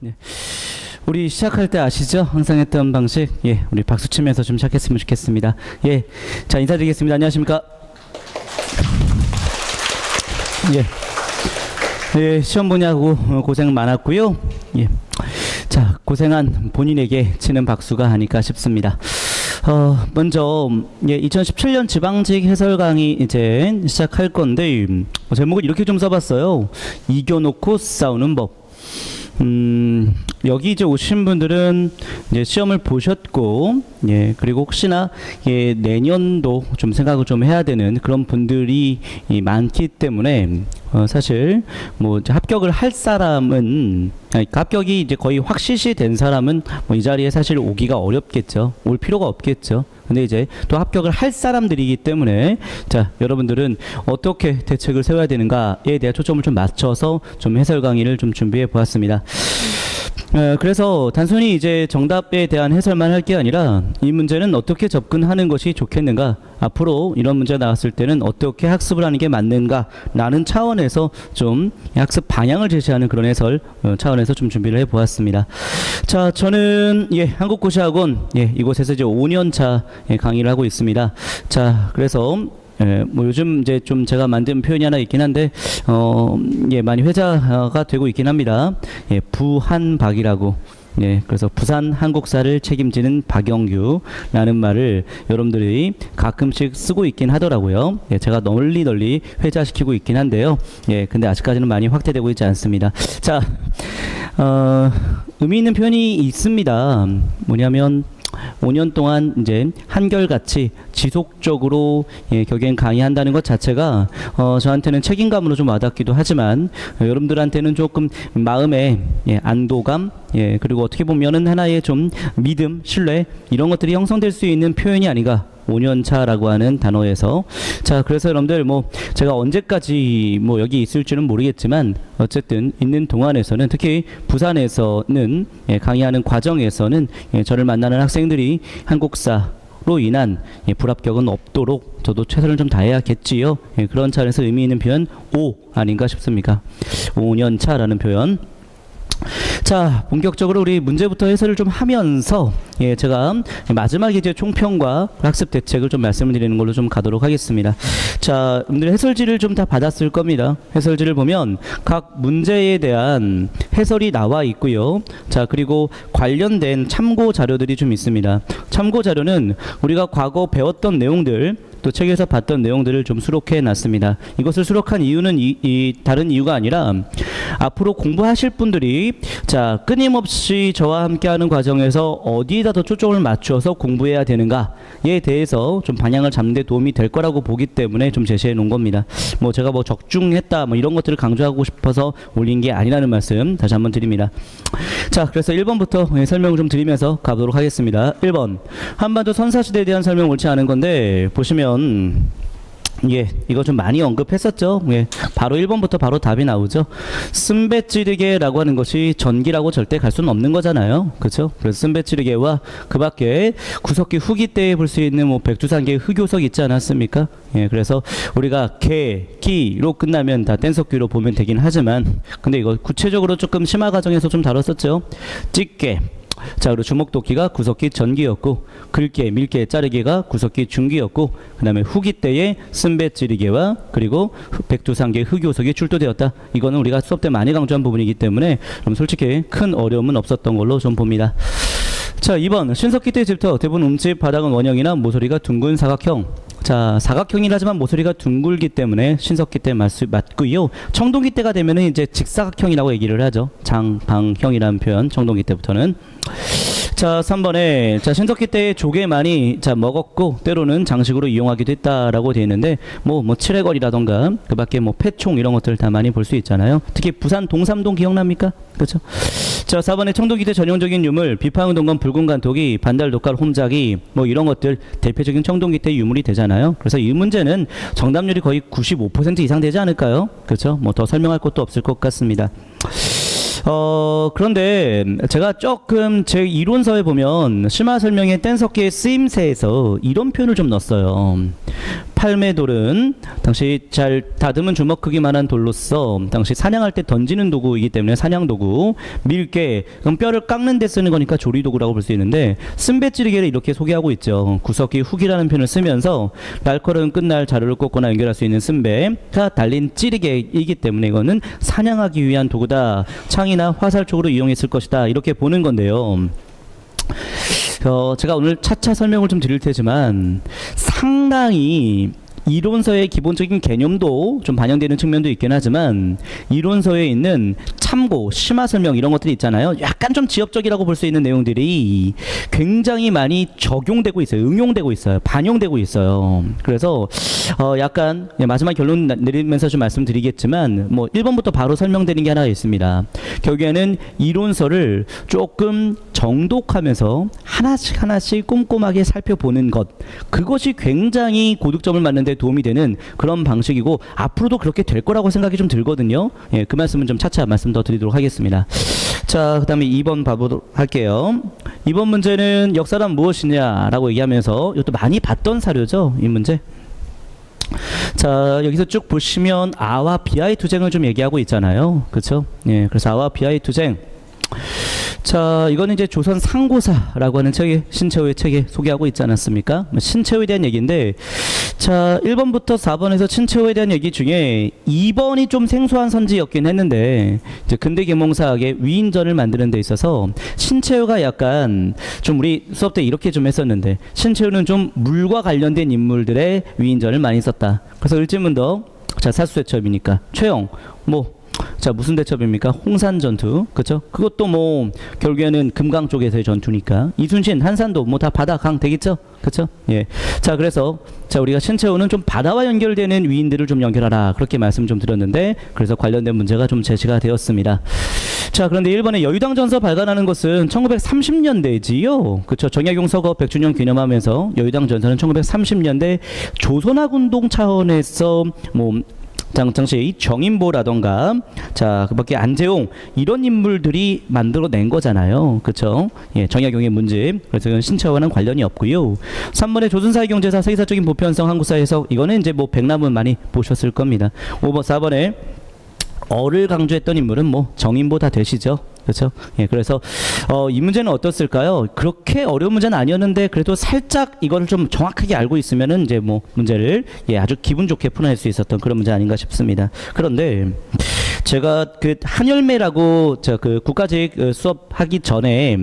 네. 우리 시작할 때 아시죠? 항상 했던 방식. 예, 우리 박수 치면서 좀 시작했으면 좋겠습니다. 예, 자 인사드리겠습니다. 안녕하십니까? 예, 시험 보냐고 고생 많았고요. 예, 자 고생한 본인에게 치는 박수가 아닐까 싶습니다. 먼저 2017년 지방직 해설 강의 이제 시작할 건데 제목을 이렇게 좀 써봤어요. 이겨놓고 싸우는 법. 여기 이제 오신 분들은 이제 시험을 보셨고, 예, 그리고 혹시나 내년도 좀 생각을 좀 해야 되는 그런 분들이 많기 때문에 사실 뭐 이제 합격을 할 사람은 합격이 이제 거의 확실시 된 사람은 뭐 이 자리에 사실 오기가 어렵겠죠. 올 필요가 없겠죠. 근데 이제 또 합격을 할 사람들이기 때문에 자 여러분들은 어떻게 대책을 세워야 되는가에 대한 초점을 좀 맞춰서 좀 해설 강의를 좀 준비해 보았습니다. 그래서 단순히 이제 정답에 대한 해설만 할 게 아니라 이 문제는 어떻게 접근하는 것이 좋겠는가, 앞으로 이런 문제가 나왔을 때는 어떻게 학습을 하는 게 맞는가 라는 차원에서 좀 학습 방향을 제시하는 그런 해설 차원에서 좀 준비를 해 보았습니다. 자, 저는 한국고시학원 이곳에서 이제 5년차 강의를 하고 있습니다. 자, 그래서 뭐 요즘 이제 좀 제가 만든 표현이 하나 있긴 한데 많이 회자가 되고 있긴 합니다. 부한박이라고. 그래서 부산 한국사를 책임지는 박영규라는 말을 여러분들이 가끔씩 쓰고 있긴 하더라고요. 제가 널리 회자시키고 있긴 한데요. 근데 아직까지는 많이 확대되고 있지 않습니다. 자, 의미 있는 표현이 있습니다. 뭐냐면 5년 동안 이제 한결같이 지속적으로 결국엔 강의한다는 것 자체가 저한테는 책임감으로 좀 와닿기도 하지만 여러분들한테는 조금 마음의 안도감, 그리고 어떻게 보면은 하나의 좀 믿음, 신뢰 이런 것들이 형성될 수 있는 표현이 아닌가. 5년차라고 하는 단어에서. 자, 그래서 여러분들 뭐 제가 언제까지 뭐 여기 있을지는 모르겠지만 어쨌든 있는 동안에서는 특히 부산에서는 강의하는 과정에서는 저를 만나는 학생들이 한국사로 인한 불합격은 없도록 저도 최선을 좀 다해야겠지요. 그런 차원에서 의미 있는 표현 5 아닌가 싶습니까? 5년차라는 표현. 자, 본격적으로 우리 문제부터 해설을 좀 하면서 제가 마지막에 이제 총평과 학습 대책을 좀 말씀을 드리는 걸로 좀 가도록 하겠습니다. 자, 여러분들 해설지를 좀 다 받았을 겁니다. 해설지를 보면 각 문제에 대한 해설이 나와 있고요. 자, 그리고 관련된 참고 자료들이 좀 있습니다. 참고 자료는 우리가 과거 배웠던 내용들, 또 책에서 봤던 내용들을 좀 수록해 놨습니다. 이것을 수록한 이유는 다른 이유가 아니라 앞으로 공부하실 분들이 자 끊임없이 저와 함께하는 과정에서 어디에다 더 초점을 맞춰서 공부해야 되는가에 대해서 좀 방향을 잡는 데 도움이 될 거라고 보기 때문에 좀 제시해 놓은 겁니다. 뭐 제가 뭐 적중했다 뭐 이런 것들을 강조하고 싶어서 올린 게 아니라는 말씀 다시 한번 드립니다. 자, 그래서 1번부터 설명을 좀 드리면서 가보도록 하겠습니다. 1번 한반도 선사시대에 대한 설명 옳지 않은 건데 보시면 이거 좀 많이 언급했었죠. 바로 1번부터 바로 답이 나오죠. 쓴배찌르개라고 하는 것이 전기라고 절대 갈 수는 없는 거잖아요. 그렇죠? 그래서 쓴배찌르개와 그 밖에 구석기 후기 때에 볼 수 있는 뭐 백두산계 흑요석 있지 않았습니까? 그래서 우리가 개, 기로 끝나면 다 뗀석기로 보면 되긴 하지만 근데 이거 구체적으로 조금 심화 과정에서 좀 다뤘었죠. 찌개. 자, 그리고 주먹도끼가 구석기 전기였고 긁게, 밀게, 자르기가 구석기 중기였고 그 다음에 후기 때에 쓴배찌르개와 그리고 백두산계 흑요석이 출토되었다. 이거는 우리가 수업 때 많이 강조한 부분이기 때문에 그럼 솔직히 큰 어려움은 없었던 걸로 좀 봅니다. 자, 2번 신석기 때 집터 대부분 움집 바닥은 원형이나 모서리가 둥근 사각형. 자, 사각형이라지만 모서리가 둥글기 때문에 신석기 때 맞고요. 청동기 때가 되면은 이제 직사각형이라고 얘기를 하죠. 장방형이라는 표현, 청동기 때부터는. 자, 3번에 자 신석기 때 조개 많이 먹었고 때로는 장식으로 이용하기도 했다라고 되어 있는데 뭐 칠해거리라던가 그 밖에 뭐 패총 이런 것들 다 많이 볼 수 있잖아요. 특히 부산 동삼동 기억납니까? 그렇죠? 자, 4번에 청동기 때 전형적인 유물 비파운동건 붉은 간토기 반달독갈 홈자기 뭐 이런 것들 대표적인 청동기 때 유물이 되잖아요. 그래서 이 문제는 정답률이 거의 95% 이상 되지 않을까요? 그렇죠? 뭐 더 설명할 것도 없을 것 같습니다. 그런데 제가 조금 제 이론서에 보면 심화 설명의 뗀석기의 쓰임새에서 이런 표현을 좀 넣었어요. 팔매돌은 당시 잘 다듬은 주먹 크기만한 돌로서 당시 사냥할 때 던지는 도구이기 때문에 사냥도구. 밀개, 그럼 뼈를 깎는 데 쓰는 거니까 조리도구라고 볼 수 있는데, 쓴배찌르개를 이렇게 소개하고 있죠. 구석기 훅이라는 표현을 쓰면서 날카로운 끝날 자루를 꽂거나 연결할 수 있는 쓴배가 달린 찌르개이기 때문에 이거는 사냥하기 위한 도구다. 창이나 화살 쪽으로 이용했을 것이다. 이렇게 보는 건데요. 제가 오늘 차차 설명을 좀 드릴 테지만 상당히 이론서의 기본적인 개념도 좀 반영되는 측면도 있긴 하지만 이론서에 있는 참고, 심화 설명 이런 것들이 있잖아요. 약간 좀 지엽적이라고 볼 수 있는 내용들이 굉장히 많이 적용되고 있어요. 응용되고 있어요. 반영되고 있어요. 그래서 약간 마지막 결론 내리면서 좀 말씀드리겠지만 뭐 1번부터 바로 설명드리는 게 하나 있습니다. 결국에는 이론서를 조금 정독하면서 하나씩 꼼꼼하게 살펴보는 것, 그것이 굉장히 고득점을 맞는 데 도움이 되는 그런 방식이고 앞으로도 그렇게 될 거라고 생각이 좀 들거든요. 예, 그 말씀은 좀 차차 말씀 더 드리도록 하겠습니다. 자, 그 다음에 2번 봐보도록 할게요. 2번 문제는 역사란 무엇이냐라고 얘기하면서 이것도 많이 봤던 사료죠, 이 문제. 자, 여기서 쭉 보시면 아와 비아의 투쟁을 좀 얘기하고 있잖아요. 그렇죠? 예, 그래서 아와 비아의 투쟁. 자, 이거는 이제 조선 상고사라고 하는 책에, 신채호의 책에 소개하고 있지 않았습니까? 신채호에 대한 얘기인데, 자, 1번부터 4번에서 신채호에 대한 얘기 중에 2번이 좀 생소한 선지였긴 했는데, 이제 근대 계몽사학의 위인전을 만드는 데 있어서 신채호가 약간 좀 우리 수업 때 이렇게 좀 했었는데, 신채호는 좀 물과 관련된 인물들의 위인전을 많이 썼다. 그래서 을지문덕, 자, 사수대첩이니까 최영, 자, 무슨 대첩입니까? 홍산전투, 그쵸? 그것도 뭐 결국에는 금강 쪽에서의 전투니까. 이순신, 한산도 뭐 다 바다, 강 되겠죠? 그쵸? 예. 자, 그래서 자, 우리가 신채호는 좀 바다와 연결되는 위인들을 좀 연결하라, 그렇게 말씀 좀 드렸는데, 그래서 관련된 문제가 좀 제시가 되었습니다. 자, 그런데 1번에 여의당전서 발간하는 것은 1930년대지요. 그쵸? 정약용 서거 100주년 기념하면서 여의당전서는 1930년대 조선학운동 차원에서 당시 정인보라던가, 자, 그 밖에 안재홍, 이런 인물들이 만들어낸 거잖아요. 그쵸? 예, 정약용의 문집. 그래서 이건 신채호와는 관련이 없고요. 3번에 조선사회경제사 세계사적인 보편성 한국사 해석, 이거는 이제 뭐 백남은 많이 보셨을 겁니다. 4번에 어를 강조했던 인물은 정인보 다 되시죠. 그렇죠? 예, 그래서 이 문제는 어떻을까요? 그렇게 어려운 문제는 아니었는데 그래도 살짝 이걸 좀 정확하게 알고 있으면은 이제 문제를 아주 기분 좋게 풀어낼 수 있었던 그런 문제 아닌가 싶습니다. 그런데 제가 그 한열매라고 그 국가직 수업하기 전에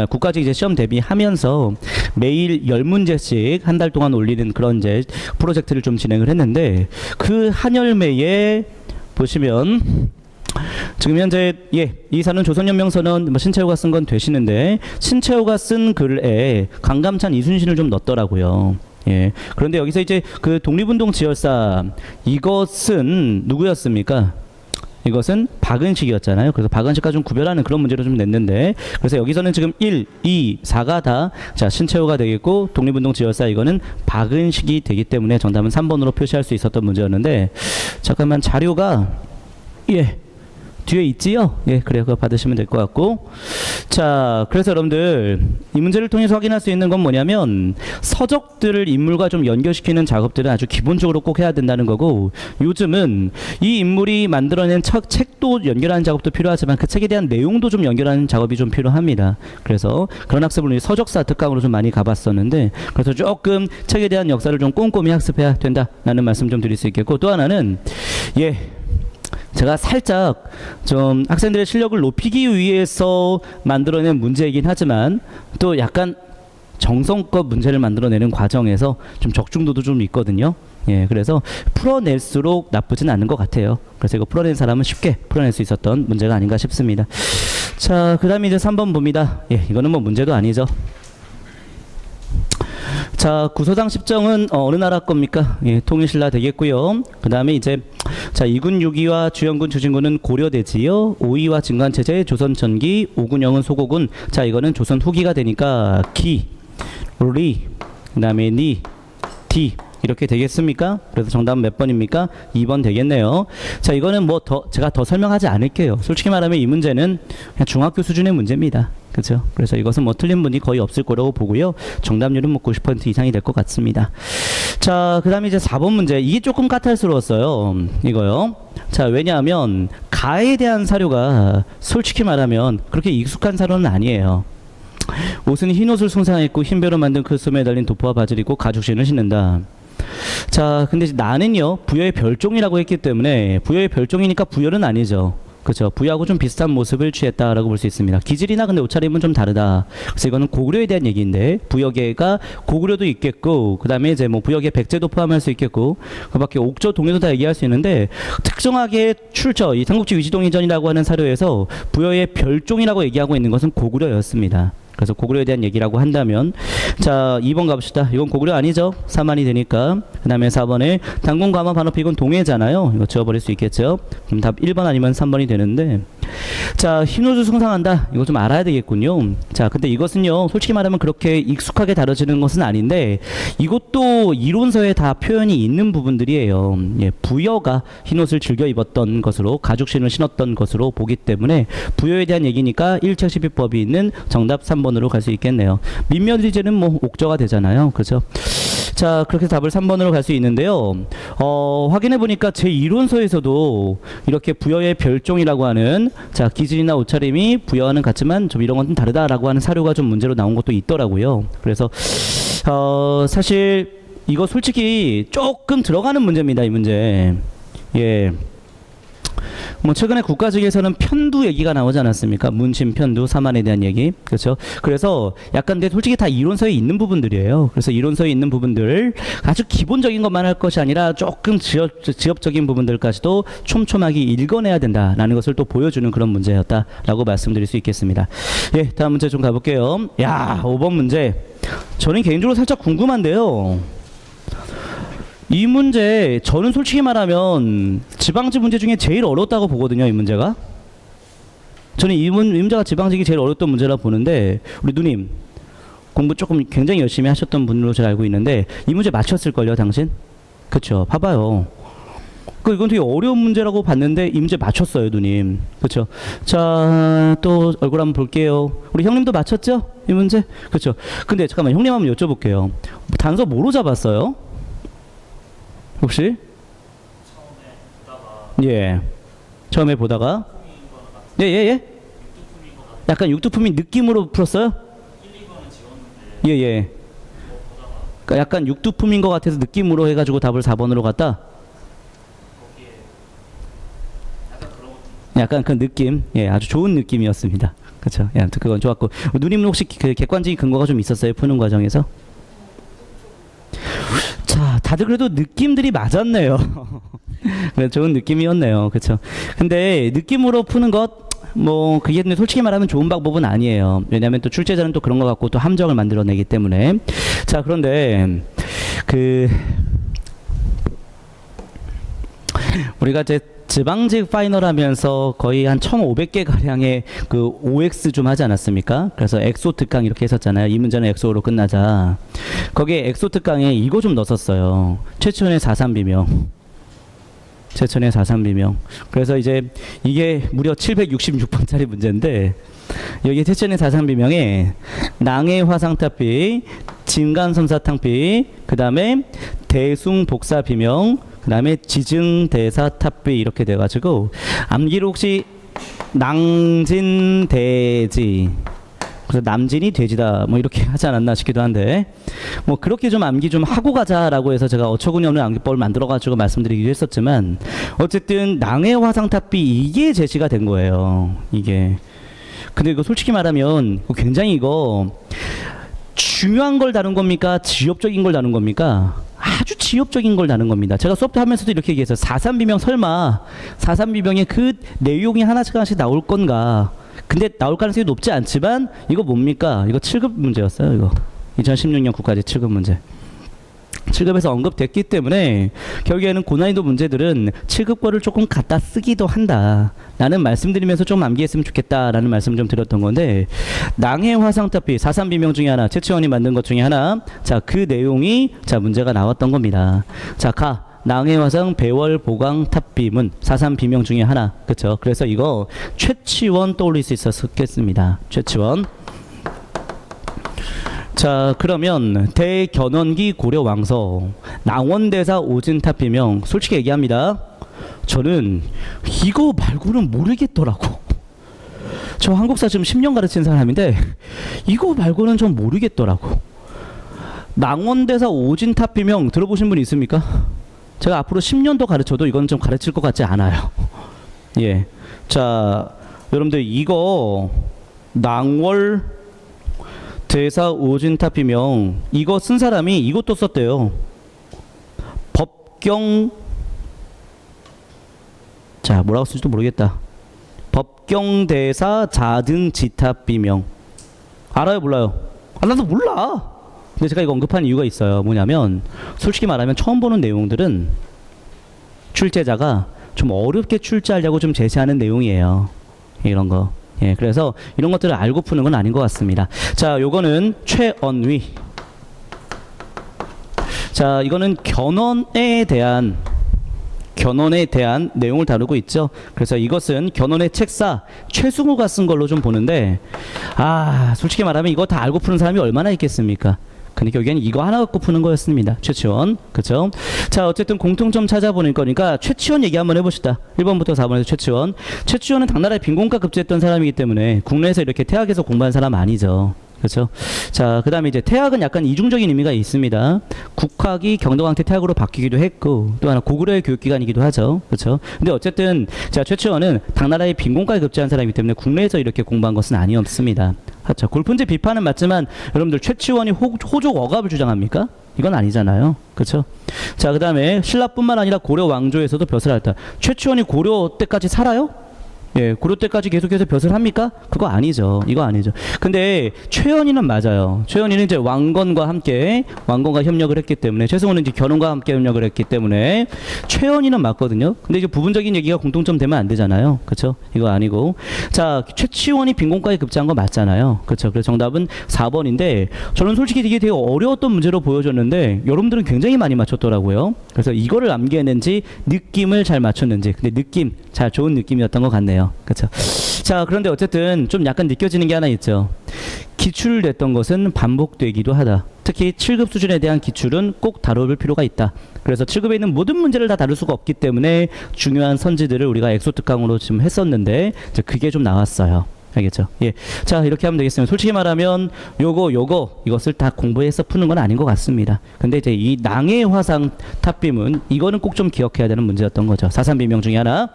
국가직 이제 시험 대비하면서 매일 10문제씩 한 달 동안 올리는 그런 이제 프로젝트를 좀 진행을 했는데, 그 한열매에 보시면 지금 현재 이사는 조선연명선언 신채호가 쓴 건 되시는데, 신채호가 쓴 글에 강감찬, 이순신을 좀 넣었더라고요. 예. 그런데 여기서 이제 그 독립운동 지열사, 이것은 누구였습니까? 이것은 박은식이었잖아요. 그래서 박은식과 좀 구별하는 그런 문제를 좀 냈는데, 그래서 여기서는 지금 1, 2, 4가 다 신채호가 되겠고, 독립운동 지열사 이거는 박은식이 되기 때문에 정답은 3번으로 표시할 수 있었던 문제였는데, 잠깐만 자료가 뒤에 있지요? 예, 그래요. 그거 받으시면 될 것 같고. 자, 그래서 여러분들 이 문제를 통해서 확인할 수 있는 건 뭐냐면, 서적들을 인물과 좀 연결시키는 작업들은 아주 기본적으로 꼭 해야 된다는 거고, 요즘은 이 인물이 만들어낸 책도 연결하는 작업도 필요하지만 그 책에 대한 내용도 좀 연결하는 작업이 좀 필요합니다. 그래서 그런 학습을 서적사 특강으로 좀 많이 가봤었는데, 그래서 조금 책에 대한 역사를 좀 꼼꼼히 학습해야 된다라는 말씀 좀 드릴 수 있겠고, 또 하나는 제가 살짝 좀 학생들의 실력을 높이기 위해서 만들어낸 문제이긴 하지만 또 약간 정성껏 문제를 만들어내는 과정에서 좀 적중도도 좀 있거든요. 예, 그래서 풀어낼수록 나쁘진 않은 것 같아요. 그래서 이거 풀어낸 사람은 쉽게 풀어낼 수 있었던 문제가 아닌가 싶습니다. 자, 그 다음에 이제 3번 봅니다. 예, 이거는 문제도 아니죠. 자, 구서당 십정은 어느 나라 겁니까? 예, 통일신라 되겠고요. 그 다음에 이제 이군 6위와 주영군 주진군은 고려되지요. 5위와 진관체제 조선전기, 오군영은 소고군. 자, 이거는 조선 후기가 되니까 기, 리, 그 다음에 니, 디 이렇게 되겠습니까? 그래서 정답은 몇 번입니까? 2번 되겠네요. 자, 이거는 제가 더 설명하지 않을게요. 솔직히 말하면 이 문제는 그냥 중학교 수준의 문제입니다. 그렇죠? 그래서 이것은 틀린 분이 거의 없을 거라고 보고요. 정답률은 90% 이상이 될 것 같습니다. 자, 그 다음에 이제 4번 문제. 이게 조금 까탈스러웠어요. 이거요. 자, 왜냐하면 가에 대한 사료가 솔직히 말하면 그렇게 익숙한 사료는 아니에요. 옷은 흰 옷을 손상했고 흰배로 만든 그 소매에 달린 도포와 바지를 입고 가죽신을 신는다. 자, 근데 나는요 부여의 별종이라고 했기 때문에 부여의 별종이니까 부여는 아니죠. 그렇죠. 부여하고 좀 비슷한 모습을 취했다라고 볼 수 있습니다. 기질이나 근데 옷차림은 좀 다르다. 그래서 이거는 고구려에 대한 얘기인데 부여계가 고구려도 있겠고 그 다음에 이제 뭐 부여계 백제도 포함할 수 있겠고 그밖에 옥조 동해도 다 얘기할 수 있는데 특정하게 출처 이 삼국지 위지동의전이라고 하는 사료에서 부여의 별종이라고 얘기하고 있는 것은 고구려였습니다. 그래서 고구려에 대한 얘기라고 한다면 자 2번 가봅시다. 이건 고구려 아니죠. 사만이 되니까. 그 다음에 4번에 당군 가마 반어피 이건 동해잖아요. 이거 지워버릴 수 있겠죠. 그럼 답 1번 아니면 3번이 되는데 자 흰옷을 숭상한다. 이거 좀 알아야 되겠군요. 자 근데 이것은요 솔직히 말하면 그렇게 익숙하게 다뤄지는 것은 아닌데 이것도 이론서에 다 표현이 있는 부분들이에요. 예, 부여가 흰옷을 즐겨 입었던 것으로 가죽신을 신었던 것으로 보기 때문에 부여에 대한 얘기니까 1차 시비법이 있는 정답 3번으로 갈 수 있겠네요. 민면리제는 뭐 옥저가 되잖아요. 그죠? 자 그렇게 답을 3번으로 갈 수 있는데요. 확인해 보니까 제 이론서에서도 이렇게 부여의 별종이라고 하는 자 기질이나 옷차림이 부여와는 같지만 좀 이런 건 좀 다르다라고 하는 사료가 좀 문제로 나온 것도 있더라고요. 그래서 사실 이거 솔직히 조금 들어가는 문제입니다. 이 문제. 예. 뭐 최근에 국가 측에서는 편두 얘기가 나오지 않았습니까? 문심 편두 사만에 대한 얘기. 그렇죠? 그래서 약간 근데 솔직히 다 이론서에 있는 부분들이에요. 그래서 이론서에 있는 부분들 아주 기본적인 것만 할 것이 아니라 조금 지엽적인 부분들까지도 촘촘하게 읽어내야 된다라는 것을 또 보여주는 그런 문제였다라고 말씀드릴 수 있겠습니다. 예, 다음 문제 좀 가볼게요. 야, 5번 문제. 저는 개인적으로 살짝 궁금한데요. 이 문제 저는 솔직히 말하면 지방직 문제 중에 제일 어렵다고 보거든요. 이 문제가 저는 이 문제가 지방직이 제일 어렵던 문제라 보는데 우리 누님 공부 조금 굉장히 열심히 하셨던 분으로 제가 알고 있는데 이 문제 맞췄을걸요 당신? 그쵸 봐봐요. 이건 되게 어려운 문제라고 봤는데 이 문제 맞췄어요 누님. 그쵸. 자 또 얼굴 한번 볼게요. 우리 형님도 맞췄죠? 이 문제? 그쵸. 근데 잠깐만 형님 한번 여쭤볼게요. 단서 뭐로 잡았어요? 혹시? 예. 처음에 보다가 예예예. 약간 육두품인 느낌으로 풀었어요? 예예. 그러니까 약간 육두품인 것 같아서 느낌으로 해가지고 답을 4번으로 갔다. 약간 그 느낌, 예, 아주 좋은 느낌이었습니다. 그렇죠. 예, 아무튼 그건 좋았고 누님은 혹시 그 객관적인 근거가 좀 있었어요? 푸는 과정에서? 자, 다들 그래도 느낌들이 맞았네요. 좋은 느낌이었네요. 그렇죠. 근데 느낌으로 푸는 것, 뭐 그게 솔직히 말하면 좋은 방법은 아니에요. 왜냐하면 또 출제자는 또 그런 거 갖고 또 함정을 만들어내기 때문에. 자, 그런데 우리가 이제 지방직 파이널 하면서 거의 한 1,500개 가량의 그 OX 좀 하지 않았습니까? 그래서 엑소 특강 이렇게 했었잖아요. 이 문제는 엑소로 끝나자. 거기에 엑소 특강에 이거 좀 넣었어요. 최천의 4.3 비명. 최천의 4.3 비명. 그래서 이제 이게 무려 766번짜리 문제인데 여기 최천의 4.3 비명에 낭의 화상탑비, 진간섬사탕비, 그 다음에 대숭복사 비명, 그 다음에 지증대사탑비 이렇게 돼가지고 암기로 혹시 낭진대지 그래서 남진이 돼지다 뭐 이렇게 하지 않았나 싶기도 한데 뭐 그렇게 좀 암기 좀 하고 가자라고 해서 제가 어처구니 없는 암기법을 만들어가지고 말씀드리기도 했었지만 어쨌든 낭의 화상탑비 이게 제시가 된 거예요. 이게 근데 이거 솔직히 말하면 굉장히 이거 중요한 걸 다룬 겁니까? 지엽적인 걸 다룬 겁니까? 아주 지엽적인 걸 다룬 겁니다. 제가 수업 때 하면서도 이렇게 얘기했어요. 4.3 비명 설마 4.3 비명에 그 내용이 하나씩 나올 건가? 근데 나올 가능성이 높지 않지만 이거 뭡니까? 이거 7급 문제였어요. 이거 2016년 국가제 7급 문제. 7급에서 언급됐기 때문에 결국에는 고난이도 문제들은 7급 거를 조금 갖다 쓰기도 한다 라는 말씀드리면서 좀 암기했으면 좋겠다 라는 말씀 좀 드렸던 건데 낭의 화상탑비 4.3 비명 중에 하나 최치원이 만든 것 중에 하나 자 그 내용이 자 문제가 나왔던 겁니다. 자 낭의 화상 배월 보강 탑비문 4.3 비명 중에 하나. 그쵸. 그래서 이거 최치원 떠올릴 수 있었겠습니다. 최치원. 자, 그러면 대견원기 고려 왕서 낭원대사 오진탑비명 솔직히 얘기합니다. 저는 이거 말고는 모르겠더라고. 저 한국사 지금 10년 가르친 사람인데 이거 말고는 좀 모르겠더라고. 낭원대사 오진탑비명 들어보신 분 있습니까? 제가 앞으로 10년 더 가르쳐도 이건 좀 가르칠 것 같지 않아요. 예. 자, 여러분들 이거 낭월 대사 오진탑비명 이거 쓴 사람이 이것도 썼대요. 법경, 자 뭐라고 쓸지도 모르겠다. 법경대사 자등지탑비명 알아요 몰라요? 아 나도 몰라. 근데 제가 이거 언급한 이유가 있어요. 뭐냐면 솔직히 말하면 처음 보는 내용들은 출제자가 좀 어렵게 출제하려고 좀 제시하는 내용이에요. 이런 거. 예, 그래서 이런 것들을 알고 푸는 건 아닌 것 같습니다. 자, 요거는 최언위. 자, 이거는 견훤에 대한 내용을 다루고 있죠. 그래서 이것은 견훤의 책사 최승우가 쓴 걸로 좀 보는데, 아, 솔직히 말하면 이거 다 알고 푸는 사람이 얼마나 있겠습니까? 근데 결국에는 이거 하나 갖고 푸는 거였습니다. 최치원. 그쵸? 자, 어쨌든 공통점 찾아보는 거니까 최치원 얘기 한번 해봅시다. 1번부터 4번에서 최치원. 최치원은 당나라에 빈곤과 급제했던 사람이기 때문에 국내에서 이렇게 태학에서 공부한 사람 아니죠. 그렇죠? 자, 그 다음에 이제 태학은 약간 이중적인 의미가 있습니다. 국학이 경덕왕태 태학으로 바뀌기도 했고 또 하나 고구려의 교육기관이기도 하죠. 그렇죠? 근데 어쨌든 자, 최치원은 당나라의 빈곤과에 급제한 사람이기 때문에 국내에서 이렇게 공부한 것은 아니었습니다. 그렇죠? 골프인지 비판은 맞지만 여러분들 최치원이 호족 억압을 주장합니까? 이건 아니잖아요. 그렇죠? 자, 그 다음에 신라뿐만 아니라 고려 왕조에서도 벼슬 앓다. 최치원이 고려 때까지 살아요? 예, 고려 때까지 계속해서 벼슬 합니까? 그거 아니죠. 이거 아니죠. 근데 최연희는 맞아요. 최연희는 이제 왕건과 협력을 했기 때문에, 최승호는 이제 견훤과 함께 협력을 했기 때문에 최연희는 맞거든요. 근데 이제 부분적인 얘기가 공통점 되면 안 되잖아요. 그렇죠? 이거 아니고. 자, 최치원이 빈곤과에 급제한 거 맞잖아요. 그렇죠? 그래서 정답은 4번인데 저는 솔직히 이게 되게 어려웠던 문제로 보여줬는데 여러분들은 굉장히 많이 맞췄더라고요. 그래서 이거를 암기했는지 느낌을 잘 맞췄는지, 근데 느낌 잘 좋은 느낌이었던 것 같네요. 그렇죠. 자, 그런데 어쨌든 좀 약간 느껴지는 게 하나 있죠. 기출됐던 것은 반복되기도 하다. 특히 7급 수준에 대한 기출은 꼭 다뤄볼 필요가 있다. 그래서 7급에 있는 모든 문제를 다 다룰 수가 없기 때문에 중요한 선지들을 우리가 엑소특강으로 지금 했었는데 이제 그게 좀 나왔어요. 알겠죠? 예. 자, 이렇게 하면 되겠습니다. 솔직히 말하면 이것을 다 공부해서 푸는 건 아닌 것 같습니다. 근데 이제 이 낭의 화상 탑빔은 이거는 꼭 좀 기억해야 되는 문제였던 거죠. 사산비명 중에 하나.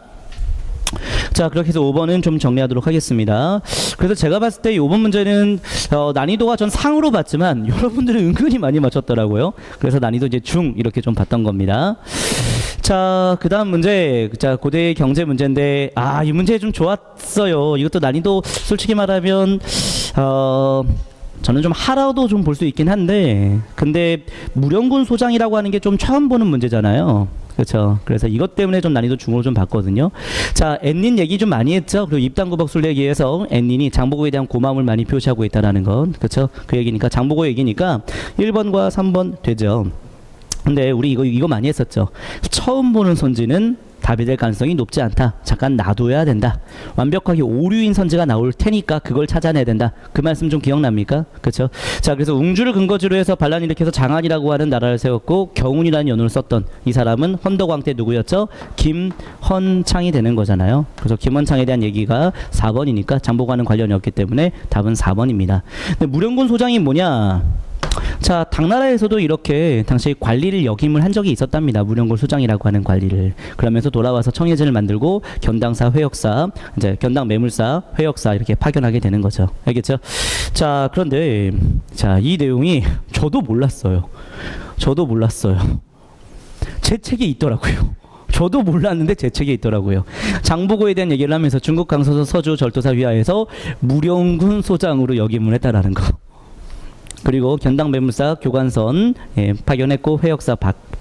자, 그렇게 해서 5번은 좀 정리하도록 하겠습니다. 그래서 제가 봤을 때 5번 문제는 난이도가 전 상으로 봤지만 여러분들은 은근히 많이 맞췄더라고요. 그래서 난이도 이제 중 이렇게 좀 봤던 겁니다. 자, 그 다음 문제. 자, 고대 경제 문제인데 이 문제 좀 좋았어요. 이것도 난이도 솔직히 말하면 저는 좀 하라도 좀 볼 수 있긴 한데, 근데 무령군 소장이라고 하는 게 좀 처음 보는 문제잖아요. 그렇죠. 그래서 이것 때문에 좀 난이도 중으로 좀 봤거든요. 자, 앤닌 얘기 좀 많이 했죠. 그리고 입당구박술 얘기에서 앤닌이 장보고에 대한 고마움을 많이 표시하고 있다라는 건, 그렇죠. 그 얘기니까 장보고 얘기니까 1번과 3번 되죠. 근데 우리 이거 많이 했었죠. 처음 보는 선지는 답이 될 가능성이 높지 않다. 잠깐 놔둬야 된다. 완벽하게 오류인 선지가 나올 테니까 그걸 찾아내야 된다. 그 말씀 좀 기억납니까? 그렇죠? 자, 그래서 웅주를 근거지로 해서 반란을 일으켜서 장안이라고 하는 나라를 세웠고 경운이라는 연호를 썼던 이 사람은 헌덕왕 때 누구였죠? 김헌창이 되는 거잖아요. 그래서 김헌창에 대한 얘기가 4번이니까 장보고와는 관련이 없기 때문에 답은 4번입니다. 근데 무령군 소장이 뭐냐? 자, 당나라에서도 이렇게 당시 관리를 역임을 한 적이 있었답니다. 무령군 소장이라고 하는 관리를. 그러면서 돌아와서 청해진을 만들고 견당사, 회역사, 이제 견당 매물사, 회역사 이렇게 파견하게 되는 거죠. 알겠죠? 자, 그런데 자, 이 내용이 저도 몰랐어요. 제 책에 있더라고요. 저도 몰랐는데 제 책에 있더라고요. 장보고에 대한 얘기를 하면서 중국 강서도 서주 절도사 위하에서 무령군 소장으로 역임을 했다라는 거. 그리고 견당 매물사 교관선 파견했고 회역사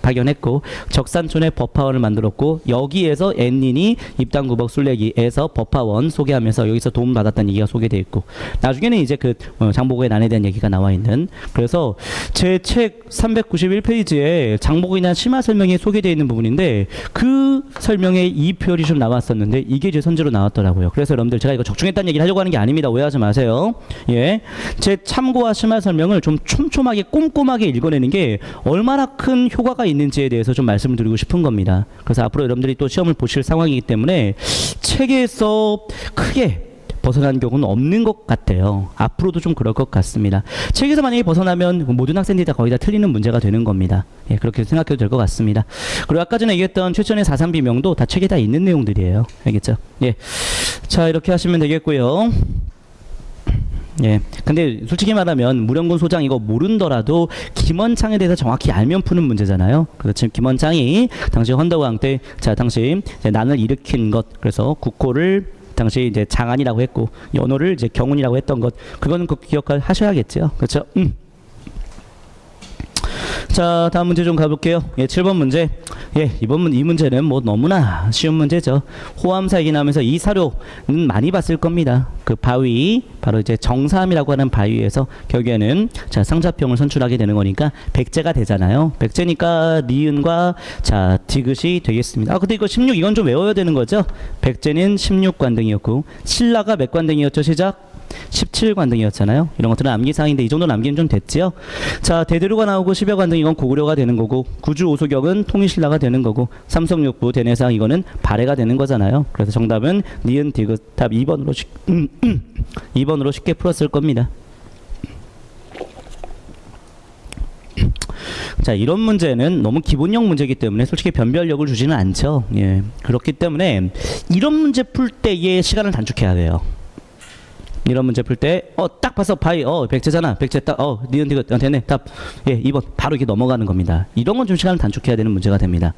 파견했고 적산촌에 법화원을 만들었고 여기에서 앤린이 입당구벅 순례기에서 법화원 소개하면서 여기서 도움 받았다는 얘기가 소개되어 있고 나중에는 이제 그 장보고의 난에 대한 얘기가 나와 있는 그래서 제 책 391페이지에 장보고에 대한 심화 설명이 소개되어 있는 부분인데 그 설명에 이 표현이 좀 나왔었는데 이게 이제 선제로 나왔더라고요. 그래서 여러분들 제가 이거 적중했다는 얘기를 하려고 하는 게 아닙니다. 오해하지 마세요. 예, 제 참고와 심화 설명을 좀 촘촘하게 꼼꼼하게 읽어내는 게 얼마나 큰 효과가 있는지에 대해서 좀 말씀을 드리고 싶은 겁니다. 그래서 앞으로 여러분들이 또 시험을 보실 상황이기 때문에 책에서 크게 벗어난 경우는 없는 것 같아요. 앞으로도 좀 그럴 것 같습니다. 책에서 만약에 벗어나면 모든 학생들이 다 거의 다 틀리는 문제가 되는 겁니다. 예, 그렇게 생각해도 될 것 같습니다. 그리고 아까 전에 얘기했던 최천의 사상비명도 다 책에 다 있는 내용들이에요. 알겠죠? 예. 자, 이렇게 하시면 되겠고요. 예. 근데 솔직히 말하면 무령군 소장 이거 모른더라도 김원창에 대해서 정확히 알면 푸는 문제잖아요. 그래서 지금 김원창이 당시 헌덕왕 때, 자, 당시 이제 난을 일으킨 것, 그래서 국호를 당시 이제 장안이라고 했고 연호를 이제 경운이라고 했던 것, 그거는 꼭 기억하셔야겠죠. 그렇죠? 자, 다음 문제 좀 가볼게요. 예, 7번 문제. 예, 이 문제는 뭐 너무나 쉬운 문제죠. 호암사 얘기 나오면서 이 사료는 많이 봤을 겁니다. 그 바위, 바로 이제 정사암이라고 하는 바위에서 결국에는 자, 상자평을 선출하게 되는 거니까 백제가 되잖아요. 백제니까 니은과 자, 디귿이 되겠습니다. 아, 근데 이거 16 이건 좀 외워야 되는 거죠. 백제는 16관등이었고 신라가 몇 관등이었죠? 시작 17관등이었잖아요. 이런 것들은 암기사항인데 이 정도는 암기는 좀 됐지요. 자, 대대로가 나오고 10여 관등 이건 고구려가 되는 거고 구주 오소격은 통일신라가 되는 거고 삼성육부 대내상 이거는 발해가 되는 거잖아요. 그래서 정답은 니은 디귿 답 2번으로 2번으로 쉽게 풀었을 겁니다. 자, 이런 문제는 너무 기본형 문제이기 때문에 솔직히 변별력을 주지는 않죠. 예, 그렇기 때문에 이런 문제 풀 때의 시간을 단축해야 돼요. 이런 문제 풀 때 딱 봐서 바위 백제잖아. 백제 딱 니은 디귿 되네. 답 예 2번 바로 이렇게 넘어가는 겁니다. 이런 건 좀 시간을 단축해야 되는 문제가 됩니다.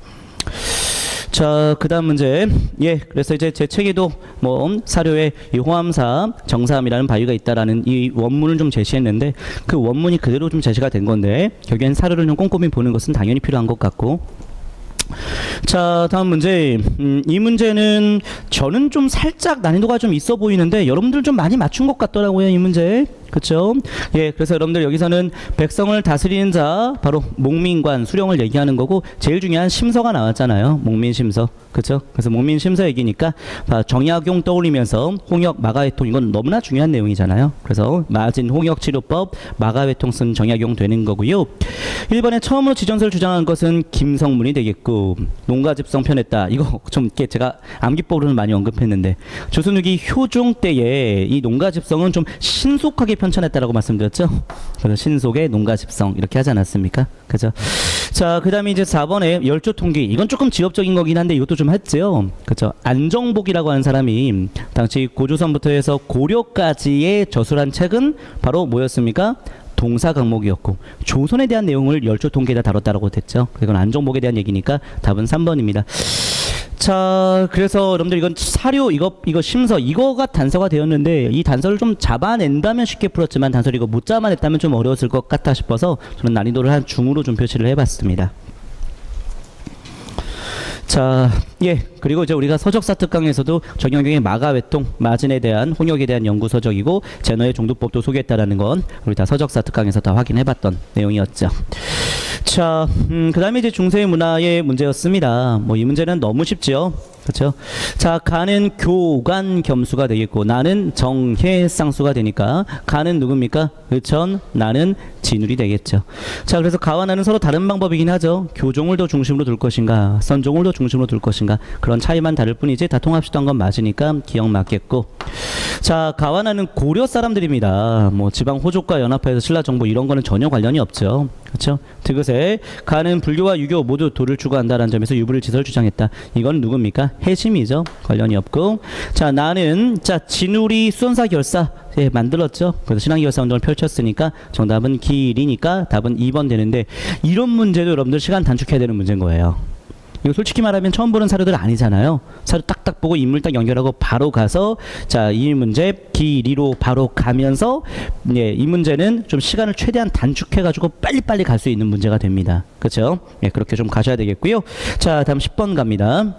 자, 그 다음 문제. 예, 그래서 이제 제 책에도 뭐 사료에 이 호암사 정사암이라는 바위가 있다라는 이 원문을 좀 제시했는데 그 원문이 그대로 좀 제시가 된 건데 결국엔 사료를 좀 꼼꼼히 보는 것은 당연히 필요한 것 같고. 자, 다음 문제. 이 문제는 저는 좀 살짝 난이도가 좀 있어 보이는데 여러분들 좀 많이 맞춘 것 같더라고요, 이 문제. 그쵸? 예, 그래서 여러분들 여기서는 백성을 다스리는 자, 바로 목민관, 수령을 얘기하는 거고 제일 중요한 심서가 나왔잖아요. 목민심서. 그쵸? 그래서 목민심서 얘기니까 정약용 떠올리면서 홍역, 마가회통 이건 너무나 중요한 내용이잖아요. 그래서 마진 홍역치료법, 마가회통 쓴 정약용 되는 거고요. 1번에 처음으로 지전서를 주장한 것은 김성문이 되겠고 농가집성 편했다. 이거 좀 이렇게 제가 암기법으로는 많이 언급했는데 조선후기 효종 때에 이 농가집성은 좀 신속하게 편찬했다라고 말씀드렸죠. 그래서 신속의 농가집성 이렇게 하지 않았습니까? 그죠? 자, 그 다음에 이제 4번에 열조통기. 이건 조금 지엽적인 거긴 한데 이것도 좀 했죠. 그죠? 안정복이라고 하는 사람이 당시 고조선부터 해서 고려까지의 저술한 책은 바로 뭐였습니까? 동사 강목이었고 조선에 대한 내용을 열조통기에다 다뤘다라고 됐죠. 이건 안정복에 대한 얘기니까 답은 3번입니다. 자, 그래서 여러분들 이건 사료 이거 심서 이거가 단서가 되었는데 이 단서를 좀 잡아낸다면 쉽게 풀었지만 단서를 이거 못 잡아냈다면 좀 어려웠을 것 같아 싶어서 저는 난이도를 한 중으로 좀 표시를 해봤습니다. 자, 예, 그리고 이제 우리가 서적사 특강에서도 정약용의 마가회통, 마진에 대한 홍역에 대한 연구 서적이고 제너의 종두법도 소개했다라는 건 우리 다 서적사 특강에서 다 확인해봤던 내용이었죠. 자, 그 다음에 이제 중세의 문화의 문제였습니다. 뭐 이 문제는 너무 쉽지요. 그렇죠? 자, 가는 교관 겸수가 되겠고 나는 정해쌍수가 되니까 가는 누굽니까? 의천, 나는 진울이 되겠죠. 자, 그래서 가와 나는 서로 다른 방법이긴 하죠. 교종을 더 중심으로 둘 것인가 선종을 더 중심으로 둘 것인가 그런 차이만 다를 뿐이지 다 통합시도한 건 맞으니까 기억 맞겠고. 자, 가와 나는 고려 사람들입니다. 뭐 지방 호족과 연합해서 신라 정부 이런 거는 전혀 관련이 없죠. 그렇죠? 디귿에 가는 불교와 유교 모두 도를 추구한다라는 점에서 유불을 지설 주장했다. 이건 누굽니까? 해심이죠. 관련이 없고. 자, 나는 자 진울이 수선사 결사 예, 만들었죠. 그래서 신앙 결사 운동을 펼쳤으니까 정답은 길이니까 답은 2번 되는데 이런 문제도 여러분들 시간 단축해야 되는 문제인 거예요. 이거 솔직히 말하면 처음 보는 사료들 아니잖아요. 사료 딱딱 보고 인물 딱 연결하고 바로 가서 자, 이 문제 길이로 바로 가면서 예, 이 문제는 좀 시간을 최대한 단축해 가지고 빨리빨리 갈 수 있는 문제가 됩니다. 그렇죠? 예, 그렇게 좀 가셔야 되겠고요. 자, 다음 10번 갑니다.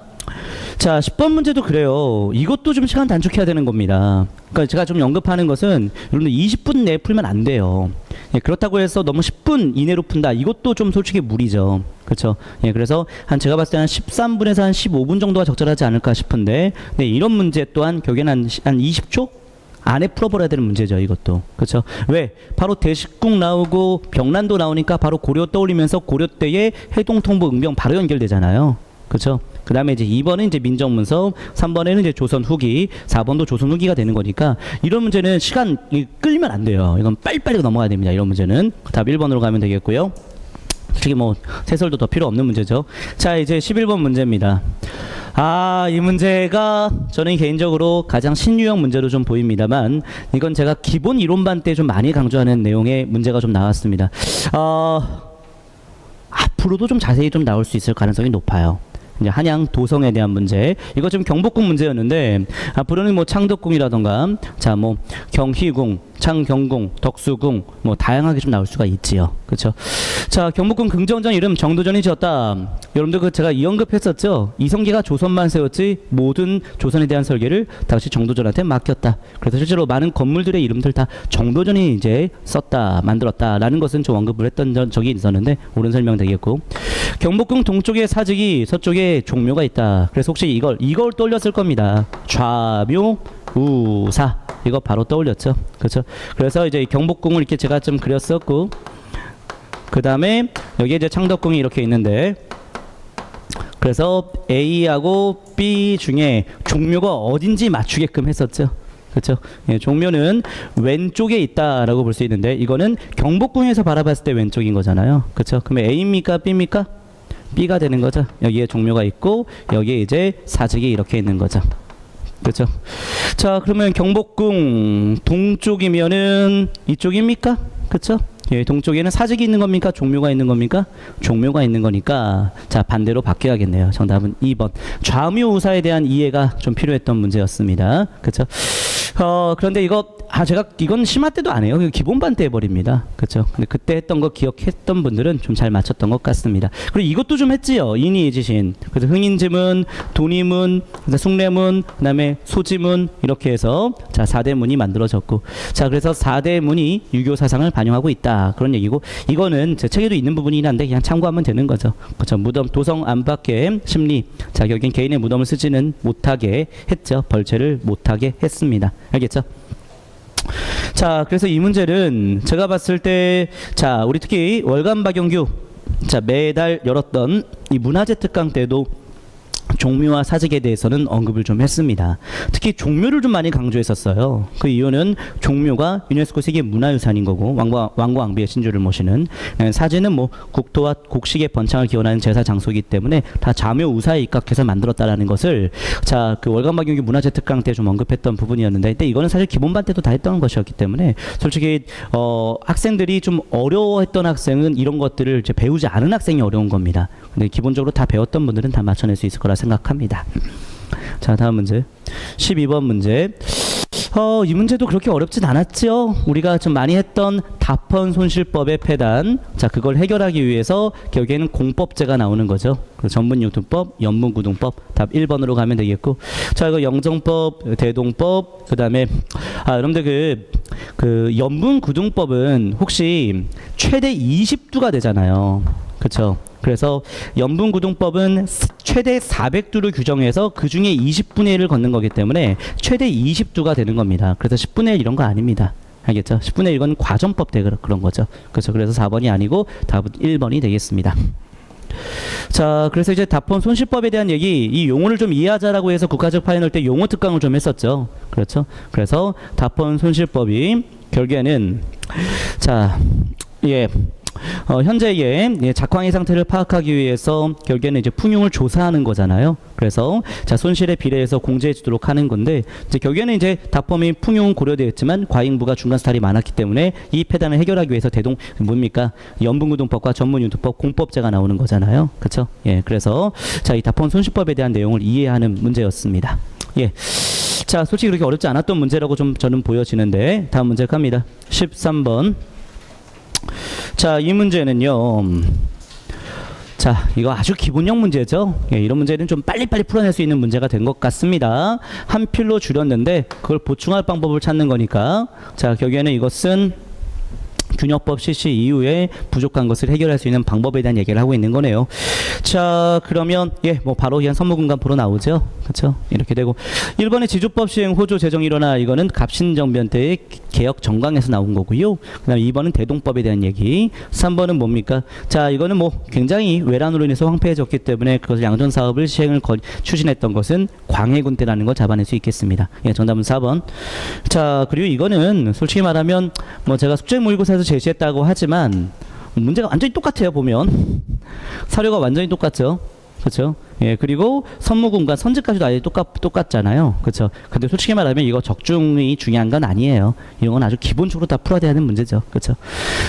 자, 10번 문제도 그래요. 이것도 좀 시간 단축해야 되는 겁니다. 그러니까 제가 좀 언급하는 것은 여러분들 20분 내에 풀면 안 돼요. 예, 그렇다고 해서 너무 10분 이내로 푼다. 이것도 좀 솔직히 무리죠. 그렇죠? 예, 그래서 제가 봤을 때 한 13분에서 한 15분 정도가 적절하지 않을까 싶은데, 네, 이런 문제 또한 결국에는 한 20초 안에 풀어버려야 되는 문제죠, 이것도. 그렇죠? 왜? 바로 대식국 나오고 병란도 나오니까 바로 고려 떠올리면서 고려 때의 해동통보 응병 바로 연결되잖아요. 그렇죠? 그 다음에 이제 2번은 이제 민정문서, 3번에는 이제 조선 후기, 4번도 조선 후기가 되는 거니까 이런 문제는 시간 끌면 안 돼요. 이건 빨리빨리 넘어가야 됩니다. 이런 문제는. 답 1번으로 가면 되겠고요. 솔직히 뭐 세설도 더 필요 없는 문제죠. 자, 이제 11번 문제입니다. 아, 이 문제가 저는 개인적으로 가장 신유형 문제로 좀 보입니다만, 이건 제가 기본 이론반 때 좀 많이 강조하는 내용의 문제가 좀 나왔습니다. 앞으로도 좀 자세히 좀 나올 수 있을 가능성이 높아요. 이제 한양 도성에 대한 문제, 이거 지금 경복궁 문제였는데 앞으로는 뭐 창덕궁이라던가 자 뭐 경희궁, 창경궁, 덕수궁 뭐 다양하게 좀 나올 수가 있지요. 그렇죠? 자, 경복궁 긍정전 이름 정도전이 지었다. 여러분들 그 제가 이 언급했었죠. 이성계가 조선만 세웠지 모든 조선에 대한 설계를 당시 정도전한테 맡겼다. 그래서 실제로 많은 건물들의 이름들 다 정도전이 이제 썼다, 만들었다라는 것은 좀 언급을 했던 적이 있었는데 옳은 설명 되겠고, 경복궁 동쪽에 사직이, 서쪽에 종묘가 있다. 그래서 혹시 이걸 떠올렸을 겁니다. 좌묘 우사, 이거 바로 떠올렸죠. 그렇죠? 그래서 이제 경복궁을 이렇게 제가 좀 그렸었고, 그 다음에 여기에 이제 창덕궁이 이렇게 있는데, 그래서 A하고 B 중에 종묘가 어딘지 맞추게끔 했었죠. 그렇죠? 예, 종묘는 왼쪽에 있다라고 볼 수 있는데 이거는 경복궁에서 바라봤을 때 왼쪽인 거잖아요. 그렇죠? 그러면 A입니까? B입니까? B가 되는 거죠. 여기에 종묘가 있고 여기에 이제 사직이 이렇게 있는 거죠. 그렇죠? 자, 그러면 경복궁 동쪽이면은 이쪽입니까? 그렇죠? 예, 동쪽에는 사직이 있는 겁니까? 종묘가 있는 겁니까? 종묘가 있는 거니까 자, 반대로 바뀌어야겠네요. 정답은 2번. 좌묘우사에 대한 이해가 좀 필요했던 문제였습니다. 그렇죠? 그런데 제가 이건 심화 때도 안 해요. 기본반 때 해버립니다. 그렇죠? 근데 그때 했던 거 기억했던 분들은 좀 잘 맞췄던 것 같습니다. 그리고 이것도 좀 했지요. 인이지신. 그래서 흥인지문, 도니문, 숭례문, 그다음에 소지문 이렇게 해서 자, 4대문이 만들어졌고, 자, 그래서 4대문이 유교 사상을 반영하고 있다. 그런 얘기고, 이거는 제 책에도 있는 부분이긴 한데 그냥 참고하면 되는 거죠. 그렇죠? 무덤, 도성 안팎의 심리. 자, 여긴 개인의 무덤을 쓰지는 못하게 했죠. 벌채를 못하게 했습니다. 알겠죠? 자, 그래서 이 문제는 제가 봤을 때 자, 우리 특히 월간 박영규 자, 매달 열었던 이 문화재 특강 때도 종묘와 사직에 대해서는 언급을 좀 했습니다. 특히 종묘를 좀 많이 강조했었어요. 그 이유는 종묘가 유네스코 세계 문화유산인 거고 왕과 왕비의 신주를 모시는, 사직은 뭐 국토와 곡식의 번창을 기원하는 제사 장소이기 때문에 다 자묘 우사에 입각해서 만들었다라는 것을 자, 그 월간박영규 문화재 특강 때 좀 언급했던 부분이었는데, 근데 이거는 사실 기본반 때도 다 했던 것이었기 때문에 솔직히 학생들이 좀 어려워했던 학생은 이런 것들을 이제 배우지 않은 학생이 어려운 겁니다. 근데 기본적으로 다 배웠던 분들은 다 맞춰낼 수 있을 거라 생각합니다. 자, 다음 문제 12번 문제. 이 문제도 그렇게 어렵진 않았죠. 우리가 좀 많이 했던 답헌 손실법의 폐단, 자, 그걸 해결하기 위해서 결국에는 공법제가 나오는 거죠. 전문유통법, 연문구동법. 답 1번으로 가면 되겠고, 자, 이거 영정법, 대동법, 그 다음에 여러분들 그 연문구동법은 혹시 최대 20두가 되잖아요. 그렇죠? 그래서 연분구동법은 최대 400두를 규정해서 그 중에 20분의 1을 걷는 거기 때문에 최대 20두가 되는 겁니다. 그래서 10분의 1 이런 거 아닙니다. 알겠죠? 10분의 1은 과전법 때 그런 거죠. 그렇죠? 그래서 4번이 아니고 답은 1번이 되겠습니다. 자, 그래서 이제 답헌 손실법에 대한 얘기, 이 용어를 좀 이해하자라고 해서 국가적 파견할 때 용어 특강을 좀 했었죠. 그렇죠? 그래서 답헌 손실법이 결국에는 자, 예, 현재의 작황의 상태를 파악하기 위해서 결국에는 이제 풍융을 조사하는 거잖아요. 그래서 자 손실에 비례해서 공제해 주도록 하는 건데 이제 결국에는 이제 답범이 풍융은 고려되어 있지만 과잉부가 중간 수탈이 많았기 때문에 이 폐단을 해결하기 위해서 뭡니까? 연분구동법과 전문유도법 공법제가 나오는 거잖아요. 그렇죠? 예, 그래서 자 이 답범 손실법에 대한 내용을 이해하는 문제였습니다. 예. 자, 솔직히 그렇게 어렵지 않았던 문제라고 좀 저는 보여지는데 다음 문제 갑니다. 13번. 자, 이 문제는요. 자, 이거 아주 기본형 문제죠. 예, 이런 문제는 좀 빨리빨리 풀어낼 수 있는 문제가 된 것 같습니다. 한 필로 줄였는데 그걸 보충할 방법을 찾는 거니까 자, 결국에는 이것은 균형법 실시 이후에 부족한 것을 해결할 수 있는 방법에 대한 얘기를 하고 있는 거네요. 자, 그러면 뭐 바로 그냥 선무분간표로 나오죠. 그렇죠? 이렇게 되고 1번의 지주법 시행 호조 제정 일어나 이거는 갑신정변 때의 개혁 정강에서 나온 거고요. 그다음에 2번은 대동법에 대한 얘기. 3번은 뭡니까? 자, 이거는 굉장히 외란으로 인해서 황폐해졌기 때문에 그것을 양전 사업을 추진했던 것은 광해군 때라는 걸 잡아낼 수 있겠습니다. 예, 정답은 4번. 자, 그리고 이거는 솔직히 말하면 제가 숙제 모의고사에서 제시했다고 하지만 문제가 완전히 똑같아요. 보면 사료가 완전히 똑같죠. 그렇죠? 예, 그리고 선무군과 선지까지도 아예 똑같잖아요. 그렇죠? 근데 솔직히 말하면 이거 적중이 중요한 건 아니에요. 이런 건 아주 기본적으로 다 풀어야 되는 문제죠. 그렇죠?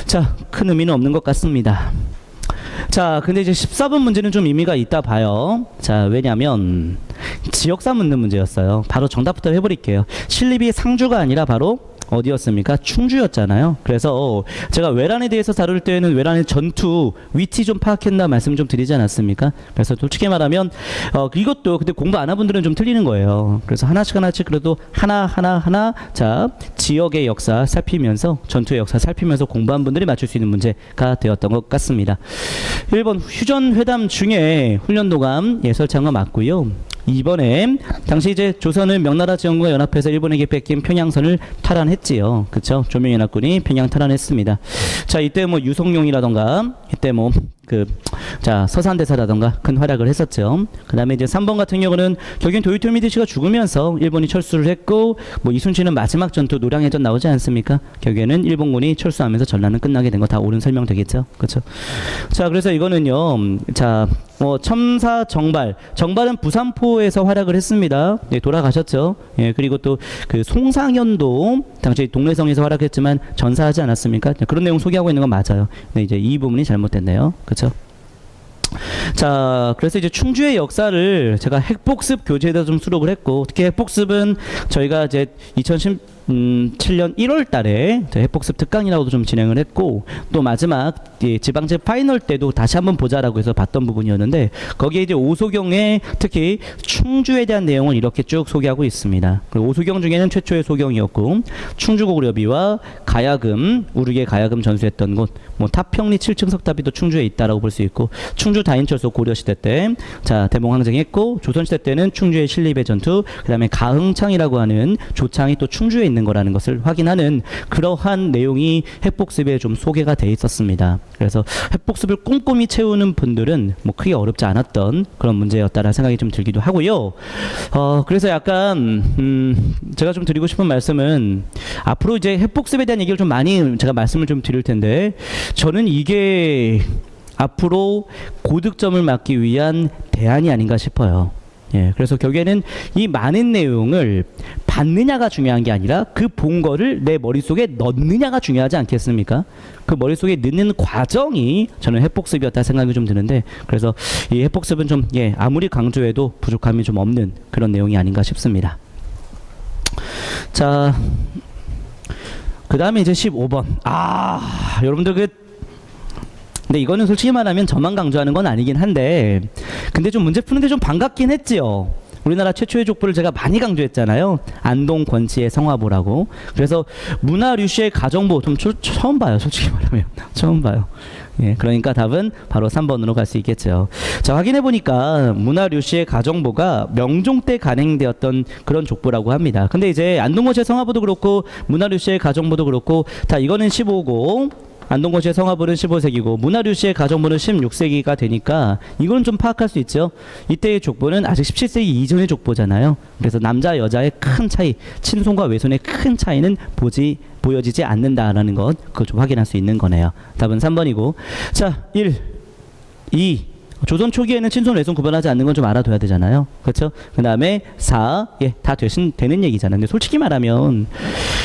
자, 큰 의미는 없는 것 같습니다. 자, 근데 이제 14번 문제는 좀 의미가 있다 봐요. 자, 왜냐면 지역사 묻는 문제였어요. 바로 정답부터 해버릴게요. 신립이 상주가 아니라 바로 어디였습니까? 충주였잖아요. 그래서 제가 외란에 대해서 다룰 때는 외란의 전투 위치 좀 파악했나 말씀 좀 드리지 않았습니까? 그래서 솔직히 말하면 이것도 근데 공부 안 한 분들은 좀 틀리는 거예요. 그래서 하나씩 그래도 하나 자 지역의 역사 살피면서 전투의 역사 살피면서 공부한 분들이 맞출 수 있는 문제가 되었던 것 같습니다. 1번 휴전회담 중에 훈련도감 설치한 거 맞고요. 2번에 당시 이제 조선은 명나라 지원군과 연합해서 일본에게 뺏긴 평양선을 탈환했지요. 그쵸? 조명연합군이 평양 탈환했습니다. 자, 이때 유성룡이라던가 이때 자 서산대사라던가 큰 활약을 했었죠. 그 다음에 이제 3번 같은 경우는 결국엔 도요토미데시가 죽으면서 일본이 철수를 했고 이순신은 마지막 전투 노량해전 나오지 않습니까? 결국에는 일본군이 철수하면서 전란은 끝나게 된 거 다 옳은 설명 되겠죠. 그렇죠? 자, 그래서 이거는요. 자, 첨사 정발은 부산포에서 활약을 했습니다. 네, 돌아가셨죠. 예, 그리고 또 그 송상현도 당시 동래성에서 활약했지만 전사하지 않았습니까? 그런 내용 소개하고 있는 건 맞아요. 근데 이제 이 부분이 잘못됐네요. 그렇죠? 자, 그래서 이제 충주의 역사를 제가 핵복습 교재에다 좀 수록을 했고, 특히 핵복습은 저희가 이제 2017년 1월 달에 핵복습 특강이라고도 좀 진행을 했고, 또 마지막 지방제 파이널 때도 다시 한번 보자라고 해서 봤던 부분이었는데, 거기에 이제 오소경의 특히 충주에 대한 내용을 이렇게 쭉 소개하고 있습니다. 그리고 오소경 중에는 최초의 소경이었고, 충주고구려비와 가야금, 우르게 가야금 전수했던 곳, 타평리 7층 석탑이 또 충주에 있다라고 볼 수 있고, 충주 다인철소 고려시대 때, 자, 대몽항쟁했고, 조선시대 때는 충주의 신립의 전투, 그 다음에 가흥창이라고 하는 조창이 또 충주에 있는 거라는 것을 확인하는 그러한 내용이 핵복습에 좀 소개가 돼 있었습니다. 그래서 핵복습을 꼼꼼히 채우는 분들은 크게 어렵지 않았던 그런 문제였다라는 생각이 좀 들기도 하고요. 그래서 약간 제가 좀 드리고 싶은 말씀은 앞으로 이제 핵복습에 대한 얘기를 좀 많이 제가 말씀을 좀 드릴 텐데 저는 이게 앞으로 고득점을 막기 위한 대안이 아닌가 싶어요. 예, 그래서 결국에는 이 많은 내용을 받느냐가 중요한 게 아니라 그 본 거를 내 머릿속에 넣느냐가 중요하지 않겠습니까? 그 머릿속에 넣는 과정이 저는 핵복습이었다 생각이 좀 드는데 그래서 이 핵복습은 좀 아무리 강조해도 부족함이 좀 없는 그런 내용이 아닌가 싶습니다. 자, 그 다음에 이제 15번. 여러분들 근데 이거는 솔직히 말하면 저만 강조하는 건 아니긴 한데 근데 좀 문제 푸는데 좀 반갑긴 했지요. 우리나라 최초의 족보를 제가 많이 강조했잖아요. 안동 권치의 성화보라고. 그래서 문화 류시의 가정보 좀 처음 봐요. 솔직히 말하면 처음 봐요. 예, 그러니까 답은 바로 3번으로 갈 수 있겠죠. 자, 확인해 보니까 문화 류시의 가정보가 명종 때 간행되었던 그런 족보라고 합니다. 근데 이제 안동 권치의 성화보도 그렇고 문화 류시의 가정보도 그렇고 다 이거는 15고 안동고시의 성화부는 15세기고 문화류시의 가정부는 16세기가 되니까 이건 좀 파악할 수 있죠. 이때의 족보는 아직 17세기 이전의 족보잖아요. 그래서 남자 여자의 큰 차이, 친손과 외손의 큰 차이는 보여지지 않는다라는 것, 그걸 좀 확인할 수 있는 거네요. 답은 3번이고. 자, 1, 2. 조선 초기에는 친손 외손 구분하지 않는 건 좀 알아둬야 되잖아요. 그렇죠? 그 다음에 4, 예, 다 되는 얘기잖아요. 근데 솔직히 말하면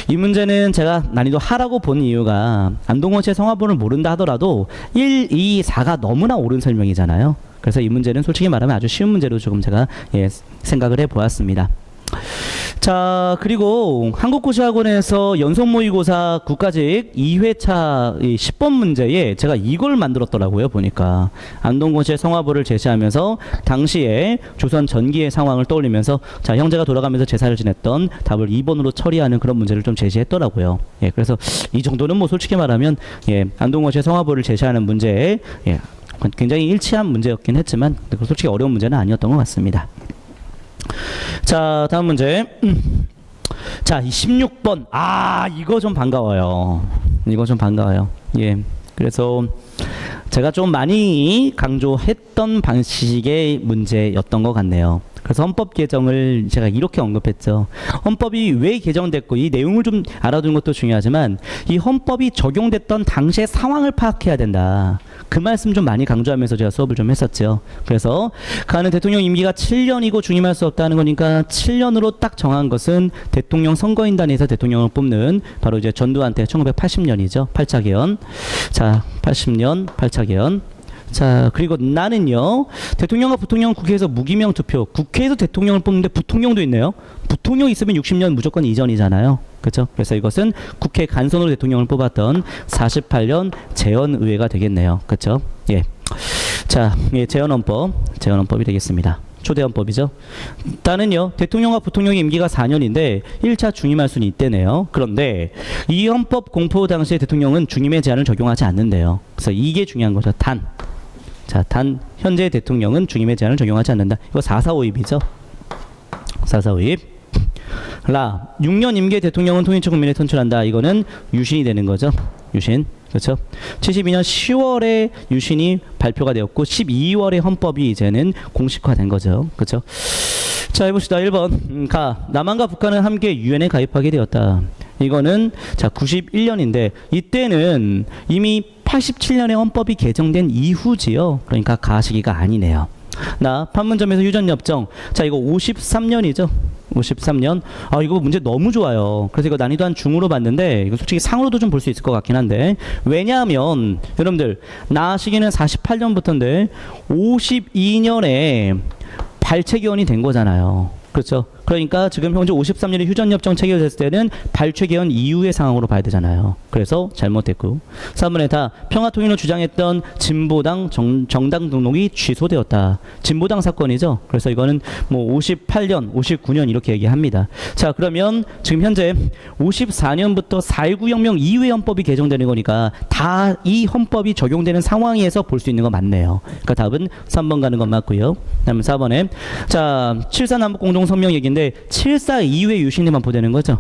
이 문제는 제가 난이도 하라고 본 이유가 안동고시의 성화부를 모른다 하더라도 1, 2, 4가 너무나 옳은 설명이잖아요. 그래서 이 문제는 솔직히 말하면 아주 쉬운 문제로 조금 제가 생각을 해보았습니다. 자, 그리고 한국고시학원에서 연속모의고사 국가직 2회차 10번 문제에 제가 이걸 만들었더라고요. 보니까 안동고시의 성화부를 제시하면서 당시에 조선 전기의 상황을 떠올리면서 자, 형제가 돌아가면서 제사를 지냈던 답을 2번으로 처리하는 그런 문제를 좀 제시했더라고요. 예, 그래서 이 정도는 뭐 솔직히 말하면 안동고시의 성화부를 제시하는 문제에 굉장히 일치한 문제였긴 했지만 솔직히 어려운 문제는 아니었던 것 같습니다. 자, 다음 문제. 자, 이 16번. 아, 이거 좀 반가워요. 이거 좀 반가워요. 예. 그래서 제가 좀 많이 강조했던 방식의 문제였던 것 같네요. 그래서 헌법 개정을 제가 이렇게 언급했죠. 헌법이 왜 개정됐고 이 내용을 좀 알아두는 것도 중요하지만 이 헌법이 적용됐던 당시의 상황을 파악해야 된다. 그 말씀 좀 많이 강조하면서 제가 수업을 좀 했었죠. 그래서 가는 대통령 임기가 7년이고 중임할 수 없다는 거니까 7년으로 딱 정한 것은 대통령 선거인단에서 대통령을 뽑는 바로 이제 전두환 때 1980년이죠. 8차 개헌. 자, 80년 8차 개헌. 자, 그리고 나는요, 대통령과 부통령은 국회에서 무기명 투표, 국회에서 대통령을 뽑는데 부통령도 있네요. 부통령 있으면 60년 무조건 이전이잖아요. 그렇죠? 그래서 이것은 국회 간선으로 대통령을 뽑았던 48년 재헌의회가 되겠네요. 그렇죠? 예. 자, 재헌헌법이 되겠습니다. 초대헌법이죠. 일단은요, 대통령과 부통령의 임기가 4년인데 1차 중임할 수는 있대네요. 그런데 이 헌법 공포 당시에 대통령은 중임의 제한을 적용하지 않는데요. 그래서 이게 중요한 거죠. 단 현재 대통령은 중임의 제한을 적용하지 않는다. 이거 4.4.5입이죠. 4.4.5입. 6년 임기의 대통령은 통일처 국민에 선출한다. 이거는 유신이 되는 거죠. 유신. 그렇죠? 72년 10월에 유신이 발표가 되었고 12월에 헌법이 이제는 공식화된 거죠. 그렇죠? 자, 해봅시다. 1번. 남한과 북한은 함께 유엔에 가입하게 되었다. 이거는 자, 91년인데 이때는 이미 87년에 헌법이 개정된 이후지요. 그러니까 가시기가 아니네요. 판문점에서 휴전협정. 자, 이거 53년이죠. 53년. 아, 이거 문제 너무 좋아요. 그래서 이거 난이도 한 중으로 봤는데 이거 솔직히 상으로도 좀 볼 수 있을 것 같긴 한데, 왜냐하면 여러분들 시기는 48년부터인데 52년에 발췌개헌이 된 거잖아요. 그렇죠? 그러니까 지금 현재 53년에 휴전협정 체결됐을 때는 발췌개헌 이후의 상황으로 봐야 되잖아요. 그래서 잘못됐고. 3번에 평화통일을 주장했던 진보당 정당 등록이 취소되었다. 진보당 사건이죠. 그래서 이거는 뭐 58년, 59년 이렇게 얘기합니다. 자, 그러면 지금 현재 54년부터 4.19 혁명 이후의 헌법이 개정되는 거니까 다 이 헌법이 적용되는 상황에서 볼 수 있는 거 맞네요. 그러니까 답은 3번 가는 건 맞고요. 그다음에 4번에 자, 7.4 남북공동성명 얘기인데 7.4 이후에 유신이 반포되는 거죠.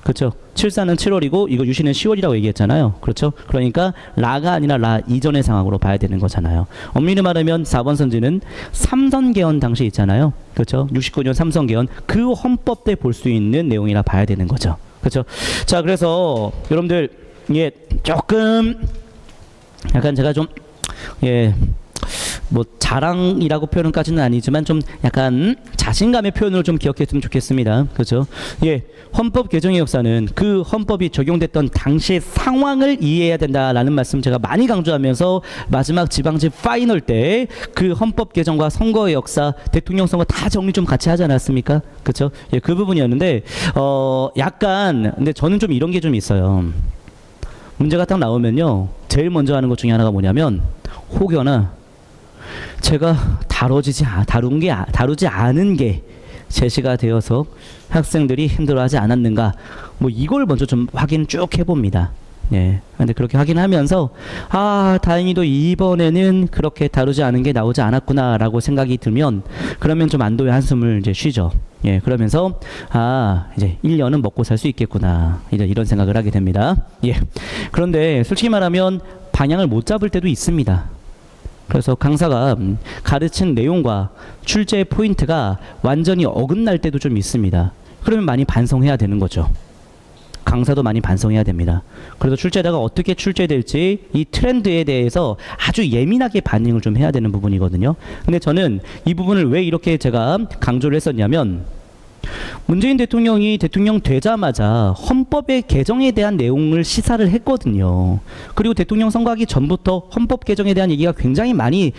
그렇죠? 7.4는 7월이고 이거 유신은 10월이라고 얘기했잖아요. 그렇죠? 그러니까 라가 아니라 라 이전의 상황으로 봐야 되는 거잖아요. 엄밀히 말하면 4번 선지는 삼선 개헌 당시 있잖아요. 그렇죠? 69년 삼선 개헌 그 헌법 때 볼 수 있는 내용이라 봐야 되는 거죠. 그렇죠? 자, 그래서 여러분들 조금 약간 제가 좀 뭐 자랑이라고 표현까지는 아니지만 좀 약간 자신감의 표현으로 좀 기억했으면 좋겠습니다. 그렇죠? 헌법 개정의 역사는 그 헌법이 적용됐던 당시의 상황을 이해해야 된다라는 말씀 제가 많이 강조하면서 마지막 지방직 파이널 때 그 헌법 개정과 선거의 역사, 대통령 선거 다 정리 좀 같이 하지 않았습니까? 그렇죠? 그 부분이었는데 약간 근데 저는 좀 이런 게 좀 있어요. 문제가 딱 나오면요, 제일 먼저 하는 것 중에 하나가 뭐냐면 혹여나 제가 다루지 않은 게 제시가 되어서 학생들이 힘들어하지 않았는가, 뭐 이걸 먼저 좀 확인 쭉 해봅니다. 예. 근데 그렇게 확인하면서 다행히도 이번에는 그렇게 다루지 않은 게 나오지 않았구나라고 생각이 들면 그러면 좀 안도의 한숨을 이제 쉬죠. 예. 그러면서 이제 1년은 먹고 살 수 있겠구나. 이제 이런 생각을 하게 됩니다. 예. 그런데 솔직히 말하면 방향을 못 잡을 때도 있습니다. 그래서 강사가 가르친 내용과 출제 포인트가 완전히 어긋날 때도 좀 있습니다. 그러면 많이 반성해야 되는 거죠. 강사도 많이 반성해야 됩니다. 그래서 출제자가 어떻게 출제될지 이 트렌드에 대해서 아주 예민하게 반응을 좀 해야 되는 부분이거든요. 근데 저는 이 부분을 왜 이렇게 제가 강조를 했었냐면 문재인 대통령이 대통령 되자마자 헌법의 개정에 대한 내용을 시사를 했거든요. 그리고 대통령 선거하기 전부터 헌법 개정에 대한 얘기가 굉장히 많이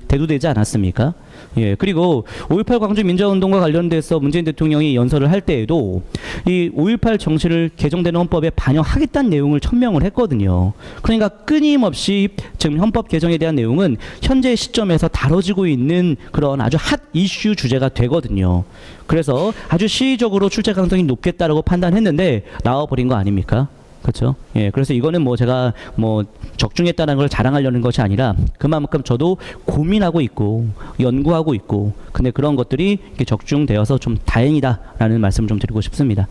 대두되지 않았습니까? 예, 그리고 5.18 광주 민주화운동과 관련돼서 문재인 대통령이 연설을 할 때에도 이 5.18 정신을 개정되는 헌법에 반영하겠다는 내용을 천명을 했거든요. 그러니까 끊임없이 지금 헌법 개정에 대한 내용은 현재 시점에서 다뤄지고 있는 그런 아주 핫 이슈 주제가 되거든요. 그래서 아주 시의적으로 출제 가능성이 높겠다라고 판단했는데 나와버린 거 아닙니까? 그렇죠? 예, 그래서 이거는 뭐 제가 뭐 적중했다는 걸 자랑하려는 것이 아니라 그만큼 저도 고민하고 있고 연구하고 있고 근데 그런 것들이 이렇게 적중되어서 좀 다행이다라는 말씀을 좀 드리고 싶습니다.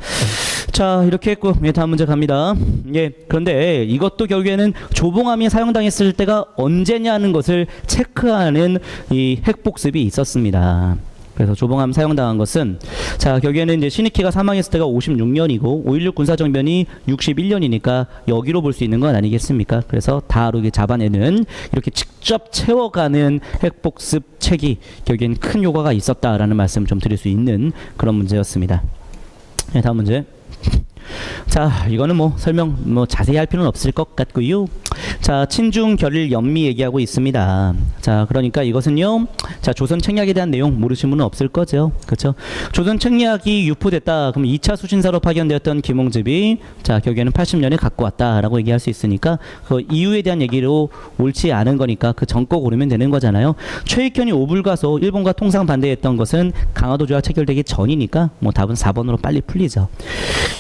자, 이렇게 했고 다음 문제 갑니다. 예, 그런데 이것도 결국에는 조봉암이 사용당했을 때가 언제냐는 것을 체크하는 이 핵복습이 있었습니다. 그래서 조봉암 사용당한 것은 자 결국에는 이제 신익희가 사망했을 때가 56년이고 5.16 군사정변이 61년이니까 여기로 볼 수 있는 건 아니겠습니까? 그래서 다 이렇게 잡아내는 이렇게 직접 채워가는 핵복습책이 결국엔 큰 효과가 있었다라는 말씀 좀 드릴 수 있는 그런 문제였습니다. 네, 다음 문제. 자, 이거는 뭐 설명 자세히 할 필요는 없을 것 같고요. 자, 친중 결일 연미 얘기하고 있습니다. 자, 그러니까 이것은요. 자, 조선 책략에 대한 내용 모르신 분은 없을 거죠. 그렇죠? 조선 책략이 유포됐다. 그럼 2차 수신사로 파견되었던 김홍집이 자, 결국에는 80년에 갖고 왔다라고 얘기할 수 있으니까 그 이유에 대한 얘기로 옳지 않은 거니까 그 전거 고르면 되는 거잖아요. 최익현이 오불가서 일본과 통상 반대했던 것은 강화도 조약 체결되기 전이니까 뭐 답은 4번으로 빨리 풀리죠.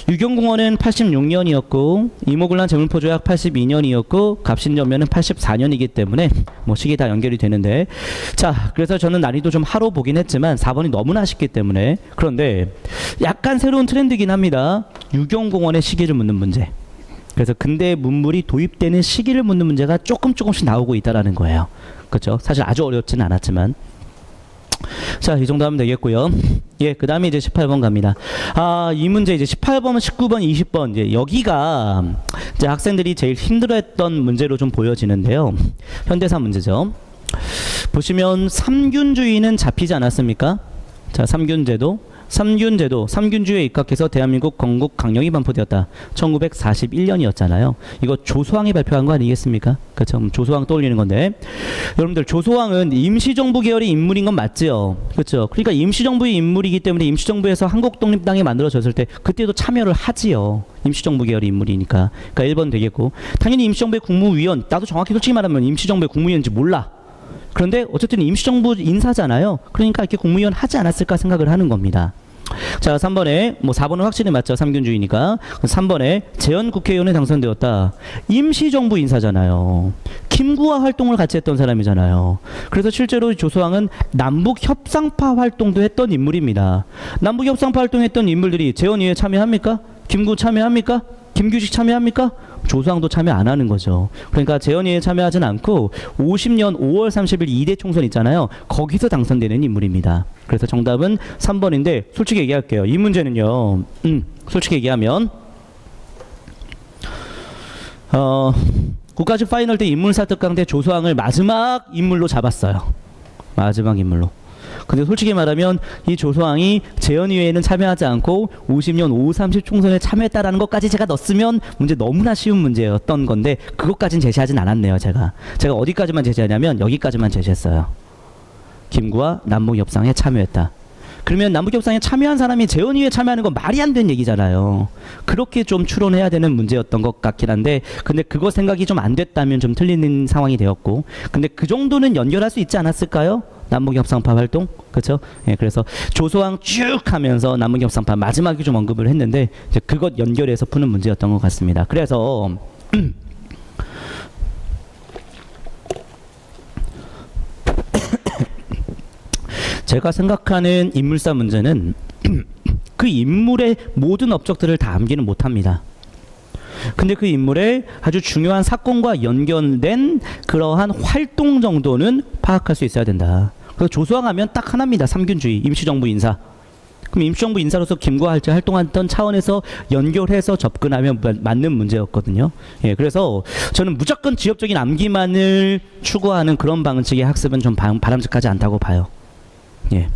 유경공원은 86년이었고 이모군란 제물포조약 82년이었고 갑신전면은 84년이기 때문에 뭐 시기 다 연결이 되는데 자 그래서 저는 난이도 좀 하로 보긴 했지만 4번이 너무나 쉽기 때문에 그런데 약간 새로운 트렌드긴 합니다. 유경공원의 시기를 묻는 문제. 그래서 근대 문물이 도입되는 시기를 묻는 문제가 조금씩 나오고 있다라는 거예요. 그렇죠? 사실 아주 어렵지는 않았지만 자, 이 정도 하면 되겠고요. 예, 그 다음에 이제 18번 갑니다. 이 문제 이제 18번, 19번, 20번 이제 여기가 이제 학생들이 제일 힘들어했던 문제로 좀 보여지는데요. 현대사 문제죠. 보시면 삼균주의는 잡히지 않았습니까? 자, 삼균제도. 삼균주의에 입각해서 대한민국 건국 강령이 반포되었다. 1941년이었잖아요. 이거 조소왕이 발표한 거 아니겠습니까? 그렇죠. 조소왕 떠올리는 건데 여러분들 조소왕은 임시정부 계열의 인물인 건 맞죠? 그렇죠. 그러니까 임시정부의 인물이기 때문에 임시정부에서 한국독립당이 만들어졌을 때 그때도 참여를 하지요. 임시정부 계열의 인물이니까. 그러니까 1번 되겠고 당연히 임시정부의 국무위원 나도 정확히 솔직히 말하면 임시정부의 국무위원인지 몰라. 그런데 어쨌든 임시정부 인사잖아요. 그러니까 이렇게 국무위원 하지 않았을까 생각을 하는 겁니다. 자, 3번에 뭐 4번은 확실히 맞죠. 삼균주의니까. 3번에 재헌국회의원에 당선되었다. 임시정부 인사잖아요. 김구와 활동을 같이 했던 사람이잖아요. 그래서 실제로 조소왕은 남북협상파 활동도 했던 인물입니다. 남북협상파 활동했던 인물들이 재헌의회에 참여합니까? 김구 참여합니까? 김규식 참여합니까? 조소왕도 참여 안 하는 거죠. 그러니까 재헌의회에 참여하진 않고 50년 5월 30일 2대 총선 있잖아요. 거기서 당선되는 인물입니다. 그래서 정답은 3번인데 솔직히 얘기할게요. 이 문제는요. 솔직히 얘기하면 국가직 파이널 때 인물사특강대 조소왕을 마지막 인물로 잡았어요. 마지막 인물로. 근데 솔직히 말하면 이 조소왕이 재헌의회에는 참여하지 않고 50년 5, 30 총선에 참여했다라는 것까지 제가 넣었으면 문제 너무나 쉬운 문제였던 건데 그것까지는 제시하진 않았네요. 제가 어디까지만 제시하냐면 여기까지만 제시했어요. 김구와 남북협상에 참여했다. 그러면 남북협상에 참여한 사람이 재헌의회에 참여하는 건 말이 안 되는 얘기잖아요. 그렇게 좀 추론해야 되는 문제였던 것 같긴 한데 근데 그거 생각이 좀 안 됐다면 좀 틀리는 상황이 되었고 근데 그 정도는 연결할 수 있지 않았을까요? 남북협상파 활동, 그렇죠? 예, 그래서 조소왕 쭉 하면서 남북협상파 마지막에 좀 언급을 했는데 이제 그것 연결해서 푸는 문제였던 것 같습니다. 그래서 제가 생각하는 인물사 문제는 그 인물의 모든 업적들을 다 암기는 못합니다. 근데 그 인물의 아주 중요한 사건과 연결된 그러한 활동 정도는 파악할 수 있어야 된다. 그래서 조소왕하면 딱 하나입니다. 삼균주의, 임시정부 인사. 그럼 임시정부 인사로서 김구할지 활동했던 차원에서 연결해서 접근하면 맞는 문제였거든요. 예, 그래서 저는 무조건 지역적인 암기만을 추구하는 그런 방식의 학습은 좀 바람직하지 않다고 봐요. 예,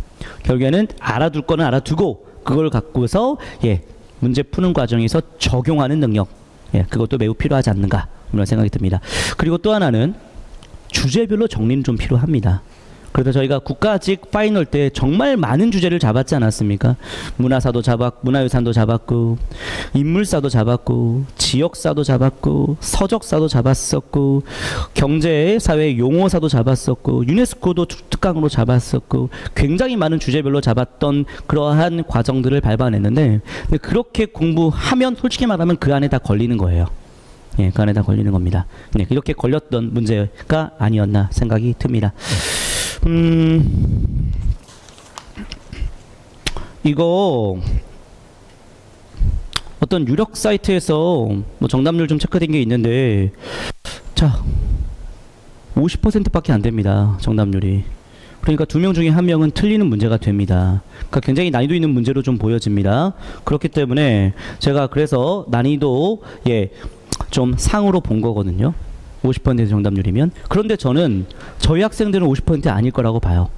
결국에는 알아둘 거는 알아두고 그걸 갖고서 예, 문제 푸는 과정에서 적용하는 능력, 예, 그것도 매우 필요하지 않는가 이런 생각이 듭니다. 그리고 또 하나는 주제별로 정리는 좀 필요합니다. 그래서 저희가 국가직 파이널 때 정말 많은 주제를 잡았지 않았습니까? 문화사도 잡았고, 문화유산도 잡았고, 인물사도 잡았고, 지역사도 잡았고, 서적사도 잡았었고, 경제, 사회, 용어사도 잡았었고, 유네스코도 특강으로 잡았었고, 굉장히 많은 주제별로 잡았던 그러한 과정들을 밟아냈는데, 근데 그렇게 공부하면 솔직히 말하면 그 안에 다 걸리는 거예요. 예, 그 안에 다 걸리는 겁니다. 네, 이렇게 걸렸던 문제가 아니었나 생각이 듭니다. 이거 어떤 유력 사이트에서 뭐 정답률 좀 체크된 게 있는데 자 50%밖에 안 됩니다. 정답률이. 그러니까 2명 중에 1명은 틀리는 문제가 됩니다. 그러니까 굉장히 난이도 있는 문제로 좀 보여집니다. 그렇기 때문에 제가 그래서 난이도 예, 좀 상으로 본 거거든요. 50% 정답률이면. 그런데 저는 저희 학생들은 50% 아닐 거라고 봐요.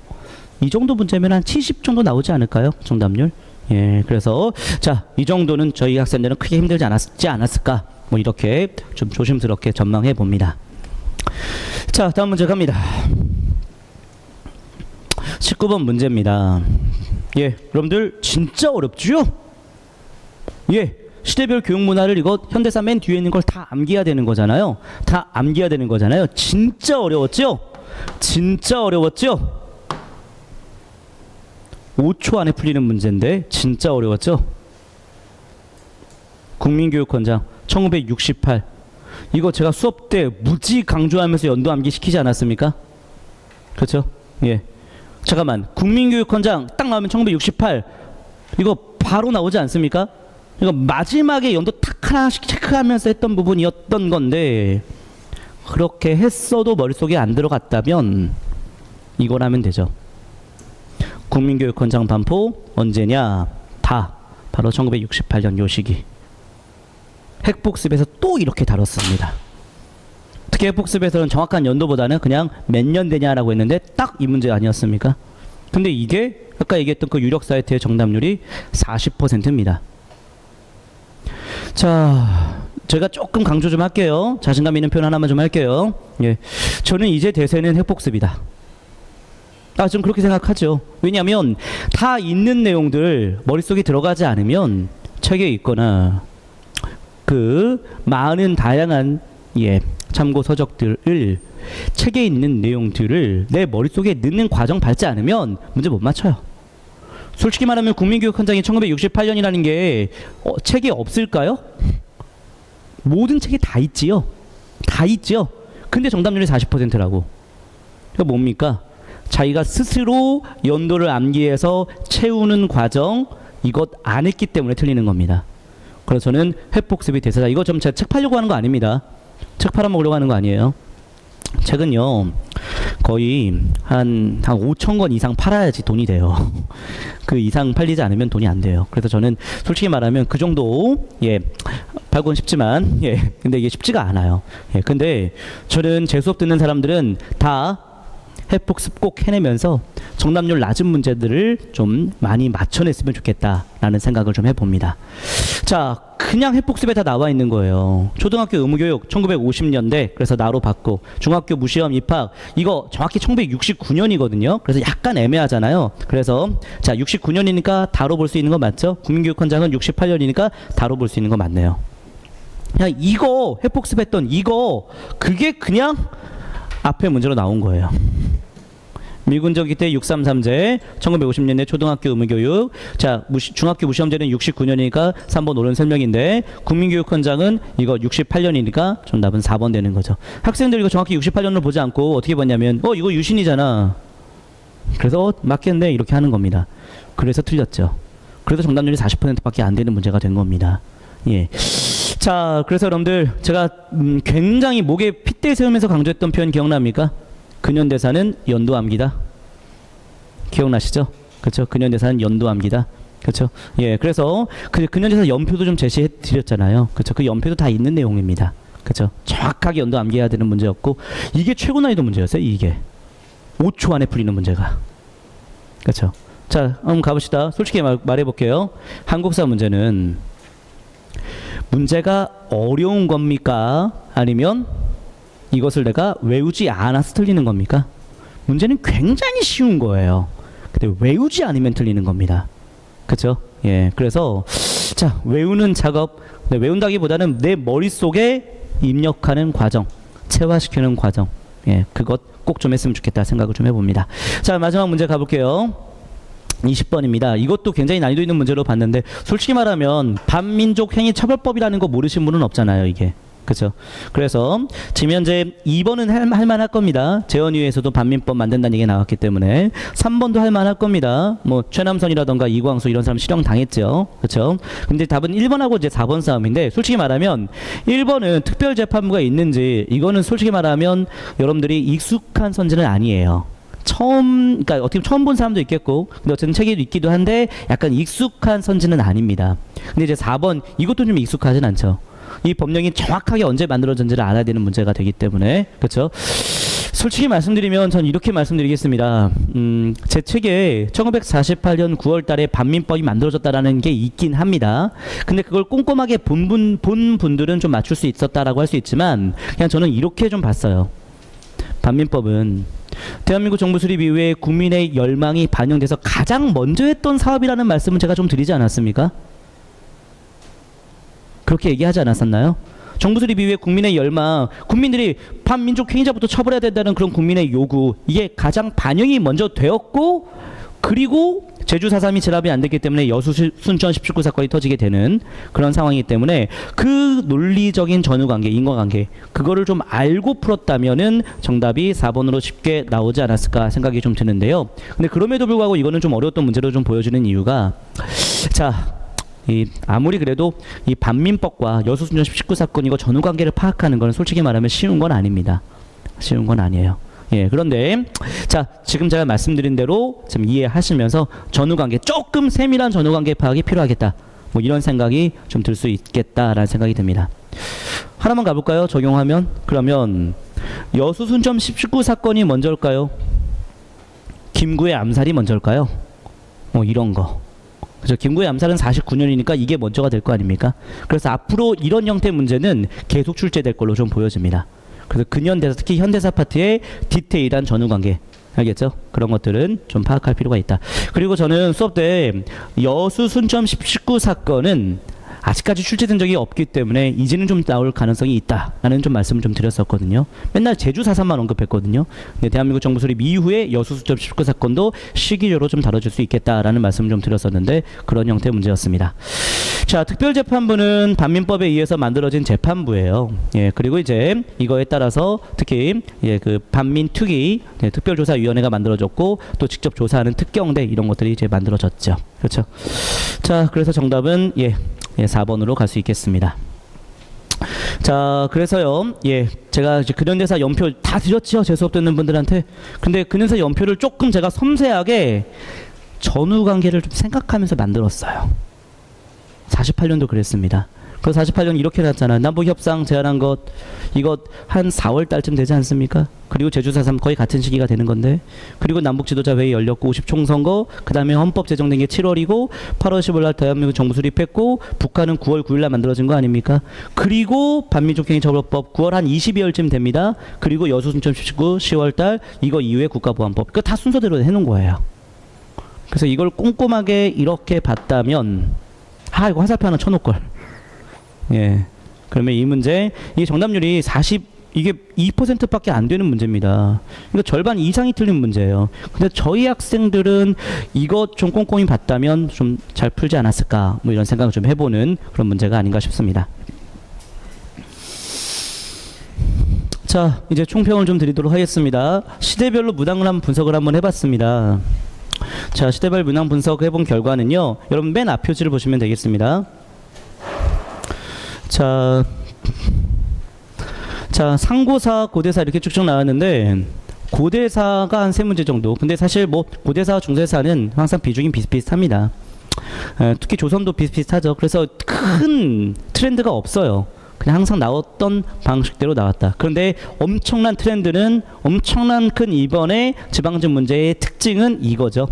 이 정도 문제면 한 70 정도 나오지 않을까요? 정답률. 예, 그래서 자, 이 정도는 저희 학생들은 크게 힘들지 않았을까? 뭐 이렇게 좀 조심스럽게 전망해 봅니다. 자, 다음 문제 갑니다. 19번 문제입니다. 예, 여러분들 진짜 어렵죠? 예. 시대별 교육 문화를 이거 현대사 맨 뒤에 있는 걸 다 암기해야 되는 거잖아요. 다 암기해야 되는 거잖아요. 진짜 어려웠죠? 진짜 어려웠죠? 5초 안에 풀리는 문제인데 진짜 어려웠죠? 국민교육헌장 1968 이거 제가 수업 때 무지 강조하면서 연도 암기 시키지 않았습니까? 그렇죠? 예. 잠깐만, 국민교육헌장 딱 나오면 1968 이거 바로 나오지 않습니까? 이거 마지막에 연도 탁 하나씩 체크하면서 했던 부분이었던 건데 그렇게 했어도 머릿속에 안 들어갔다면 이걸 하면 되죠. 국민교육헌장 반포 언제냐? 다 바로 1968년 요 시기. 핵복습에서 또 이렇게 다뤘습니다. 특히 핵복습에서는 정확한 연도보다는 그냥 몇 년 되냐라고 했는데 딱 이 문제 아니었습니까? 근데 이게 아까 얘기했던 그 유력 사이트의 정답률이 40%입니다. 자, 제가 조금 강조 좀 할게요. 자신감 있는 표현 하나만 좀 할게요. 예, 저는 이제 대세는 핵복습이다. 좀 그렇게 생각하죠. 왜냐하면 다 있는 내용들 머릿속에 들어가지 않으면 책에 있거나 그 많은 다양한 예, 참고 서적들을 책에 있는 내용들을 내 머릿속에 넣는 과정 밟지 않으면 문제 못 맞춰요. 솔직히 말하면 국민교육헌장이 1968년이라는 게 책에 없을까요? 모든 책에 다 있지요. 다 있죠. 근데 정답률이 40%라고. 그러니까 뭡니까? 자기가 스스로 연도를 암기해서 채우는 과정 이것 안 했기 때문에 틀리는 겁니다. 그래서 저는 핵복습이 대세다. 이거 좀 제가 책 팔려고 하는 거 아닙니다. 책 팔아먹으려고 하는 거 아니에요. 책은요 거의 한 5,000권 이상 팔아야지 돈이 돼요. 그 이상 팔리지 않으면 돈이 안 돼요. 그래서 저는 솔직히 말하면 그 정도 예 팔고는 싶지만 예 근데 이게 쉽지가 않아요. 예 근데 저는 제 수업 듣는 사람들은 다 핵복습 꼭 해내면서 정답률 낮은 문제들을 좀 많이 맞춰냈으면 좋겠다라는 생각을 좀 해봅니다. 자, 그냥 핵복습에 다 나와 있는 거예요. 초등학교 의무교육 1950년대 그래서 나로 받고 중학교 무시험 입학 이거 정확히 1969년이거든요. 그래서 약간 애매하잖아요. 그래서 자 69년이니까 다로 볼 수 있는 거 맞죠? 국민교육헌장은 68년이니까 다로 볼 수 있는 거 맞네요. 그냥 이거 핵복습했던 이거 그게 그냥 앞에 문제로 나온 거예요. 미군정기 때 633제, 1950년대 초등학교 의무교육. 자, 중학교 무시험제는 69년이니까 3번 옳은 설명인데, 국민교육헌장은 이거 68년이니까 정답은 4번 되는 거죠. 학생들 이거 정확히 68년으로 보지 않고 어떻게 봤냐면, 이거 유신이잖아. 그래서 맞겠네 이렇게 하는 겁니다. 그래서 틀렸죠. 그래서 정답률이 40%밖에 안 되는 문제가 된 겁니다. 예. 자, 그래서 여러분들 제가 굉장히 목에 핏대 세우면서 강조했던 표현 기억납니까? 근현대사는 연도암기다. 기억나시죠? 그렇죠? 근현대사는 연도암기다. 그렇죠? 예, 그래서 그 근현대사 연표도 좀 제시해 드렸잖아요. 그렇죠? 그 연표도 다 있는 내용입니다. 그렇죠? 정확하게 연도 암기해야 되는 문제였고, 이게 최고 난이도 문제였어요. 이게 5초 안에 풀리는 문제가. 그렇죠? 자, 한번 가봅시다. 솔직히 말해볼게요. 한국사 문제는 문제가 어려운 겁니까? 아니면 이것을 내가 외우지 않아서 틀리는 겁니까? 문제는 굉장히 쉬운 거예요. 근데 외우지 않으면 틀리는 겁니다. 그렇죠? 예, 그래서 자, 외우는 작업, 외운다기보다는 내 머릿속에 입력하는 과정, 체화시키는 과정, 예, 그것 꼭 좀 했으면 좋겠다 생각을 좀 해봅니다. 자, 마지막 문제 가볼게요. 20번입니다. 이것도 굉장히 난이도 있는 문제로 봤는데, 솔직히 말하면 반민족 행위 처벌법이라는 거 모르신 분은 없잖아요, 이게. 그렇죠? 그래서 지금 현재 2번은 할만할 겁니다. 재헌위에서도 반민법 만든다는 얘기가 나왔기 때문에 3번도 할만할 겁니다. 뭐 최남선이라던가 이광수 이런 사람 실형 당했죠. 그렇죠? 근데 답은 1번하고 이제 4번 싸움인데, 솔직히 말하면 1번은 특별재판부가 있는지, 이거는 솔직히 말하면 여러분들이 익숙한 선지는 아니에요. 그러니까 어떻게 처음 본 사람도 있겠고, 근데 어쨌든 책에도 있기도 한데 약간 익숙한 선지는 아닙니다. 근데 이제 4번 이것도 좀 익숙하진 않죠. 이 법령이 정확하게 언제 만들어졌는지를 알아야 되는 문제가 되기 때문에. 그렇죠? 솔직히 말씀드리면 전 이렇게 말씀드리겠습니다. 제 책에 1948년 9월 달에 반민법이 만들어졌다라는 게 있긴 합니다. 근데 그걸 꼼꼼하게 본 분들은 좀 맞출 수 있었다라고 할 수 있지만, 그냥 저는 이렇게 좀 봤어요. 반민법은 대한민국 정부 수립 이후에 국민의 열망이 반영돼서 가장 먼저 했던 사업이라는 말씀은 제가 좀 드리지 않았습니까? 그렇게 얘기하지 않았었나요? 정부 수립 이후에 국민의 열망, 국민들이 반민족 행위자부터 처벌해야 된다는 그런 국민의 요구, 이게 가장 반영이 먼저 되었고, 그리고 제주 4.3이 진압이 안 됐기 때문에 여수 순천 10.19 사건이 터지게 되는 그런 상황이기 때문에, 그 논리적인 전후관계, 인과관계, 그거를 좀 알고 풀었다면은 정답이 4번으로 쉽게 나오지 않았을까 생각이 좀 드는데요. 근데 그럼에도 불구하고 이거는 좀 어려웠던 문제로 좀 보여지는 이유가, 자, 아무리 그래도 이 반민법과 여수 순천 10.19 사건 이거 전후관계를 파악하는 건 솔직히 말하면 쉬운 건 아닙니다. 쉬운 건 아니에요. 예, 그런데 자, 지금 제가 말씀드린 대로 좀 이해하시면서 전후관계, 조금 세밀한 전후관계 파악이 필요하겠다, 뭐 이런 생각이 좀 들 수 있겠다라는 생각이 듭니다. 하나만 가볼까요? 적용하면. 그러면 여수 순천 10.19 사건이 먼저일까요? 김구의 암살이 먼저일까요? 뭐 이런 거. 그죠? 김구의 암살은 49년이니까 이게 먼저가 될 거 아닙니까? 그래서 앞으로 이런 형태의 문제는 계속 출제될 걸로 좀 보여집니다. 그래서 근현대사, 특히 현대사 파트의 디테일한 전후관계, 알겠죠? 그런 것들은 좀 파악할 필요가 있다. 그리고 저는 수업 때 여수 순천 10.19 사건은 아직까지 출제된 적이 없기 때문에 이제는 좀 나올 가능성이 있다라는 좀 말씀을 좀 드렸었거든요. 맨날 제주 4.3만 언급했거든요. 근데 대한민국 정부 수립 이후에 여수 순천 10.19 사건도 시기적으로 좀 다뤄질 수 있겠다라는 말씀을 좀 드렸었는데, 그런 형태의 문제였습니다. 자, 특별재판부는 반민법에 의해서 만들어진 재판부예요. 예, 그리고 이제 이거에 따라서 특히 그 반민특위, 특별조사위원회가 만들어졌고, 또 직접 조사하는 특경대 이런 것들이 이제 만들어졌죠. 그렇죠? 자, 그래서 정답은 4번으로 갈 수 있겠습니다. 자, 그래서요, 제가 이제 근현대사 연표 다 드렸죠, 제 수업 듣는 분들한테. 근데 근현대사 연표를 조금 제가 섬세하게 전후관계를 좀 생각하면서 만들었어요. 48년도 그랬습니다. 그 48년 이렇게 났잖아. 남북협상 제안한 것, 이거 한 4월 달쯤 되지 않습니까? 그리고 제주 4.3 거의 같은 시기가 되는 건데, 그리고 남북 지도자 회의 열렸고 50총선거, 그 다음에 헌법 제정된 게 7월이고 8월 15일 날 대한민국 정부 수립했고, 북한은 9월 9일 날 만들어진 거 아닙니까? 그리고 반민족행위 처벌법 9월 한 22일쯤 됩니다. 그리고 여수 순천 19 10월 달, 이거 이후에 국가보안법. 그거 다 순서대로 해놓은 거예요. 그래서 이걸 꼼꼼하게 이렇게 봤다면, 이거 화살표 하나 쳐놓을걸. 예. 그러면 이 문제, 이 정답률이 이게 2%밖에 안 되는 문제입니다. 그러니까 절반 이상이 틀린 문제예요. 근데 저희 학생들은 이거 좀 꼼꼼히 봤다면 좀 잘 풀지 않았을까, 뭐 이런 생각을 좀 해보는 그런 문제가 아닌가 싶습니다. 자, 이제 총평을 좀 드리도록 하겠습니다. 시대별로 문항을 한번 분석을 한번 해봤습니다. 자, 시대별 문항 분석해본 결과는요, 여러분 맨 앞 표지를 보시면 되겠습니다. 자, 상고사, 고대사 이렇게 쭉쭉 나왔는데, 고대사가 한 3문제 정도. 근데 사실 뭐 고대사와 중대사는 항상 비중이 비슷비슷합니다. 특히 조선도 비슷비슷하죠. 그래서 큰 트렌드가 없어요. 그냥 항상 나왔던 방식대로 나왔다. 그런데 엄청난 트렌드는, 엄청난 큰 이번에 지방직 문제의 특징은 이거죠.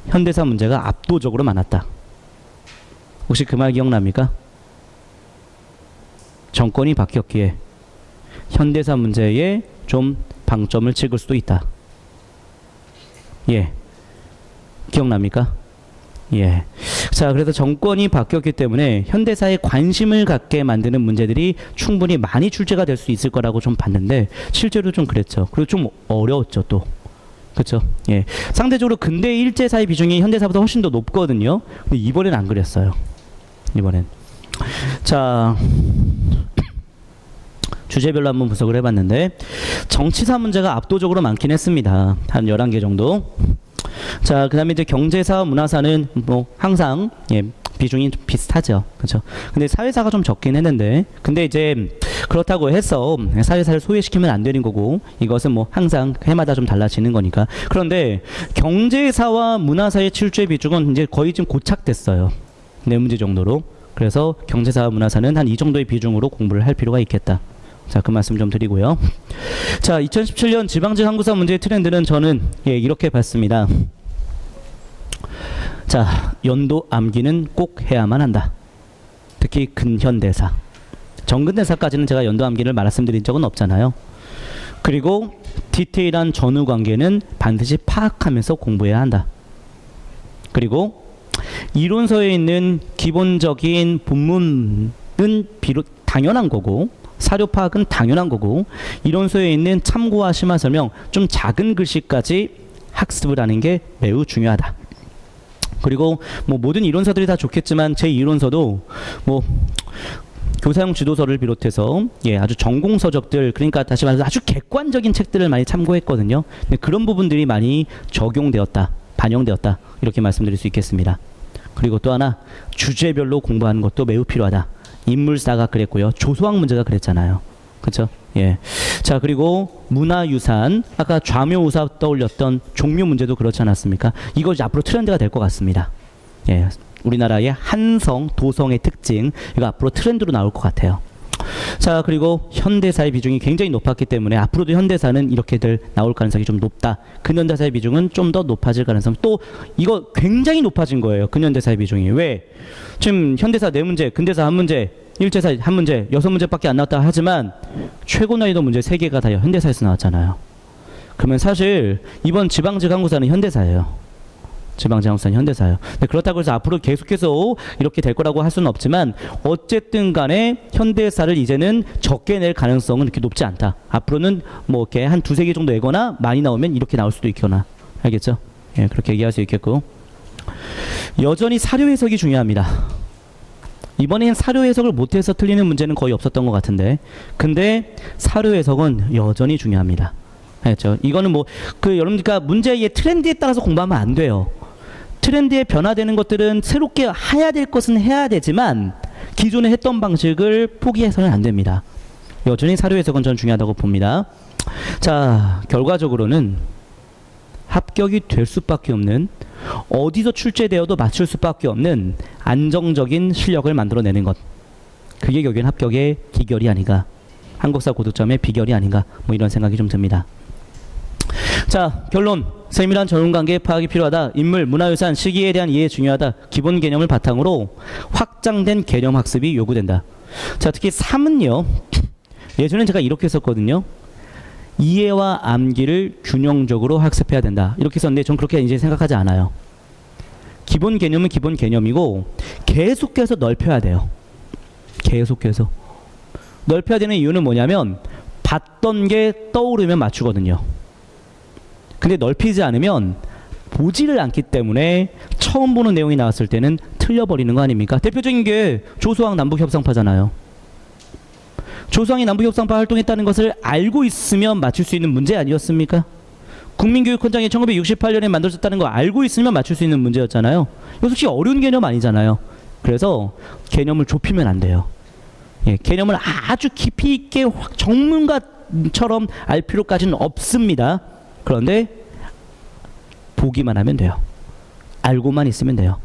현대사 문제가 압도적으로 많았다. 혹시 그 말 기억납니까? 정권이 바뀌었기에 현대사 문제에 좀 방점을 찍을 수도 있다. 예, 기억납니까? 예. 자, 그래서 정권이 바뀌었기 때문에 현대사에 관심을 갖게 만드는 문제들이 충분히 많이 출제가 될 수 있을 거라고 좀 봤는데, 실제로 좀 그랬죠. 그리고 좀 어려웠죠, 또. 그렇죠? 예. 상대적으로 근대 일제사의 비중이 현대사보다 훨씬 더 높거든요. 근데 이번엔 안 그랬어요. 이번엔. 자, 주제별로 한번 분석을 해봤는데, 정치사 문제가 압도적으로 많긴 했습니다. 한 11개 정도. 자, 그 다음에 이제 경제사, 문화사는 뭐 항상 예, 비중이 좀 비슷하죠. 그렇죠? 근데 사회사가 좀 적긴 했는데, 근데 이제 그렇다고 해서 사회사를 소외시키면 안 되는 거고, 이것은 뭐 항상 해마다 좀 달라지는 거니까. 그런데 경제사와 문화사의 출제 비중은 이제 거의 지금 고착됐어요. 4문제 정도로. 그래서 경제사와 문화사는 한 이 정도의 비중으로 공부를 할 필요가 있겠다. 자, 그 말씀 좀 드리고요. 자, 2017년 지방직 한국사 문제의 트렌드는 저는 예, 이렇게 봤습니다. 자, 연도 암기는 꼭 해야만 한다. 특히 근현대사. 정근대사까지는 제가 연도 암기를 말씀드린 적은 없잖아요. 그리고 디테일한 전후 관계는 반드시 파악하면서 공부해야 한다. 그리고 이론서에 있는 기본적인 본문은 비록 당연한 거고, 사료 파악은 당연한 거고, 이론서에 있는 참고와 심화 설명, 좀 작은 글씨까지 학습을 하는 게 매우 중요하다. 그리고 뭐 모든 이론서들이 다 좋겠지만 제 이론서도 뭐 교사용 지도서를 비롯해서 예, 아주 전공 서적들, 그러니까 다시 말해서 아주 객관적인 책들을 많이 참고했거든요. 근데 그런 부분들이 많이 적용되었다, 반영되었다, 이렇게 말씀드릴 수 있겠습니다. 그리고 또 하나, 주제별로 공부하는 것도 매우 필요하다. 인물사가 그랬고요. 조소학 문제가 그랬잖아요. 그렇죠? 예. 자, 그리고 문화유산, 아까 좌묘우사 떠올렸던 종묘 문제도 그렇지 않았습니까? 이거 이제 앞으로 트렌드가 될 것 같습니다. 예. 우리나라의 한성, 도성의 특징, 이거 앞으로 트렌드로 나올 것 같아요. 자, 그리고 현대사의 비중이 굉장히 높았기 때문에 앞으로도 현대사는 이렇게들 나올 가능성이 좀 높다. 근현대사의 비중은 좀 더 높아질 가능성. 또 이거 굉장히 높아진 거예요. 근현대사의 비중이. 왜? 지금 현대사 4문제, 근대사 1문제, 일제사 1문제, 6문제밖에 안 나왔다 하지만 최고 난이도 문제 3개가 다 현대사에서 나왔잖아요. 그러면 사실 이번 지방직 한국사는 현대사예요. 지방직 한국사는 현대사예요. 근데 그렇다고 해서 앞으로 계속해서 이렇게 될 거라고 할 수는 없지만, 어쨌든 간에 현대사를 이제는 적게 낼 가능성은 그렇게 높지 않다. 앞으로는 뭐 이렇게 한 2-3개 정도 내거나 많이 나오면 이렇게 나올 수도 있거나. 알겠죠? 예, 그렇게 얘기할 수 있겠고, 여전히 사료 해석이 중요합니다. 이번엔 사료 해석을 못해서 틀리는 문제는 거의 없었던 것 같은데, 근데 사료 해석은 여전히 중요합니다. 알겠죠? 이거는 뭐 여러분들과 문제의 트렌드에 따라서 공부하면 안 돼요. 트렌드에 변화되는 것들은 새롭게 해야 될 것은 해야 되지만 기존에 했던 방식을 포기해서는 안 됩니다. 여전히 사료 해석은 전 중요하다고 봅니다. 자, 결과적으로는 합격이 될 수밖에 없는, 어디서 출제되어도 맞출 수밖에 없는 안정적인 실력을 만들어내는 것, 그게 결국엔 합격의 기결이 아닌가, 한국사 고득점의 비결이 아닌가, 뭐 이런 생각이 좀 듭니다. 자, 결론. 세밀한 전문관계 파악이 필요하다. 인물, 문화유산, 시기에 대한 이해 중요하다. 기본 개념을 바탕으로 확장된 개념 학습이 요구된다. 자, 특히 3은요. 예전엔 제가 이렇게 했었거든요. 이해와 암기를 균형적으로 학습해야 된다. 이렇게 썼는데 전 그렇게 이제 생각하지 않아요. 기본 개념은 기본 개념이고 계속해서 넓혀야 돼요. 계속해서. 넓혀야 되는 이유는 뭐냐면 봤던 게 떠오르면 맞추거든요. 근데 넓히지 않으면 보지를 않기 때문에 처음 보는 내용이 나왔을 때는 틀려버리는 거 아닙니까? 대표적인 게 조수왕 남북협상파잖아요. 조수왕이 남북협상파 활동했다는 것을 알고 있으면 맞출 수 있는 문제 아니었습니까? 국민교육헌장이 1968년에 만들어졌다는 거 알고 있으면 맞출 수 있는 문제였잖아요. 이거 솔직히 어려운 개념 아니잖아요. 그래서 개념을 좁히면 안 돼요. 예, 개념을 아주 깊이 있게 전문가처럼 알 필요까지는 없습니다. 그런데 보기만 하면 돼요. 알고만 있으면 돼요.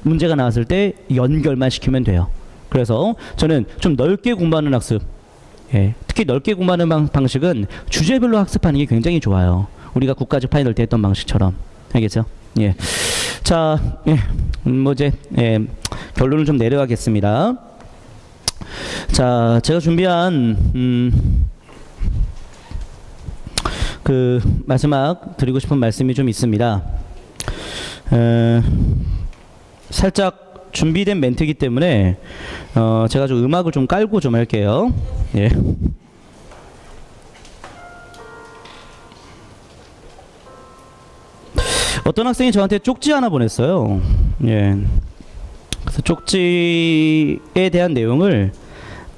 문제가 나왔을 때 연결만 시키면 돼요. 그래서 저는 좀 넓게 공부하는 학습, 예, 특히 넓게 공부하는 방식은 주제별로 학습하는 게 굉장히 좋아요. 우리가 국가직 파이널 때 했던 방식처럼. 알겠죠? 예. 자, 예, 이제 예, 결론을 좀 내려가겠습니다. 자, 제가 준비한 그 마지막 드리고 싶은 말씀이 좀 있습니다. 살짝 준비된 멘트이기 때문에 제가 좀 음악을 좀 깔고 좀 할게요. 예. 어떤 학생이 저한테 쪽지 하나 보냈어요. 예. 그래서 쪽지에 대한 내용을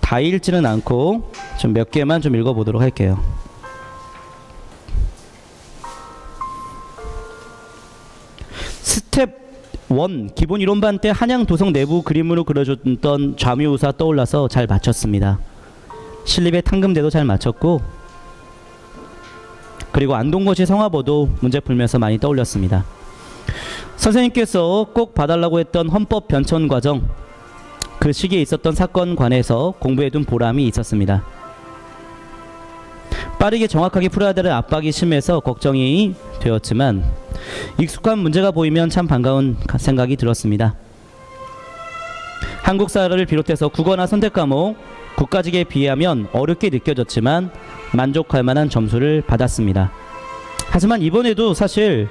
다 읽지는 않고 좀 몇 개만 좀 읽어보도록 할게요. 스텝 1 기본 이론반 때 한양 도성 내부 그림으로 그려줬던 좌묘우사 떠올라서 잘 맞췄습니다. 신립의 탕금대도 잘 맞췄고, 그리고 안동고시 성화보도 문제 풀면서 많이 떠올렸습니다. 선생님께서 꼭 봐달라고 했던 헌법 변천 과정, 그 시기에 있었던 사건 관해서 공부해둔 보람이 있었습니다. 빠르게 정확하게 풀어야 될 압박이 심해서 걱정이 되었지만 익숙한 문제가 보이면 참 반가운 생각이 들었습니다. 한국사를 비롯해서 국어나 선택 과목, 국가직에 비하면 어렵게 느껴졌지만 만족할 만한 점수를 받았습니다. 하지만 이번에도 사실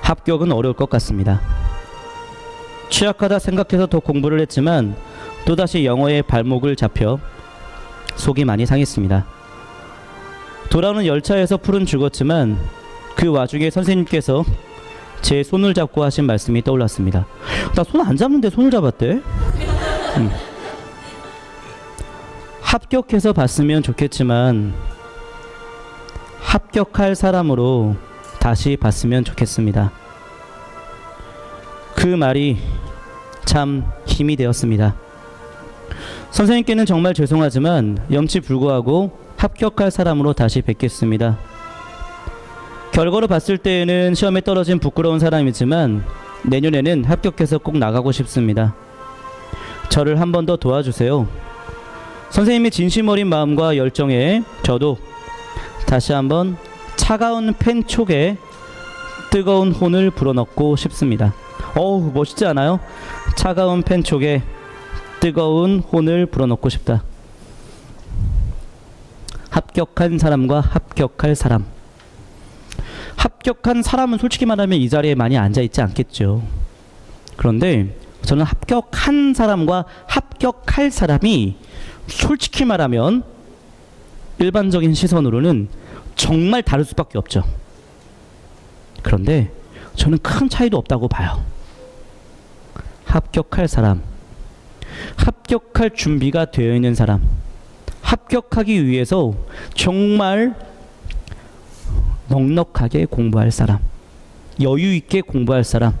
합격은 어려울 것 같습니다. 취약하다 생각해서 더 공부를 했지만 또다시 영어에 발목을 잡혀 속이 많이 상했습니다. 돌아오는 열차에서 풀은 죽었지만 그 와중에 선생님께서 제 손을 잡고 하신 말씀이 떠올랐습니다. 나 손 안 잡는데 손을 잡았대? 합격해서 봤으면 좋겠지만 합격할 사람으로 다시 봤으면 좋겠습니다. 그 말이 참 힘이 되었습니다. 선생님께는 정말 죄송하지만 염치불구하고 합격할 사람으로 다시 뵙겠습니다. 결과로 봤을 때에는 시험에 떨어진 부끄러운 사람이지만 내년에는 합격해서 꼭 나가고 싶습니다. 저를 한 번 더 도와주세요. 선생님의 진심 어린 마음과 열정에 저도 다시 한번 차가운 펜 촉에 뜨거운 혼을 불어넣고 싶습니다. 어우, 멋있지 않아요? 차가운 펜 촉에 뜨거운 혼을 불어넣고 싶다. 합격한 사람과 합격할 사람. 합격한 사람은 솔직히 말하면 이 자리에 많이 앉아있지 않겠죠. 그런데 저는 합격한 사람과 합격할 사람이 솔직히 말하면 일반적인 시선으로는 정말 다를 수밖에 없죠. 그런데 저는 큰 차이도 없다고 봐요. 합격할 사람, 합격할 준비가 되어 있는 사람, 합격하기 위해서 정말 넉넉하게 공부할 사람, 여유 있게 공부할 사람,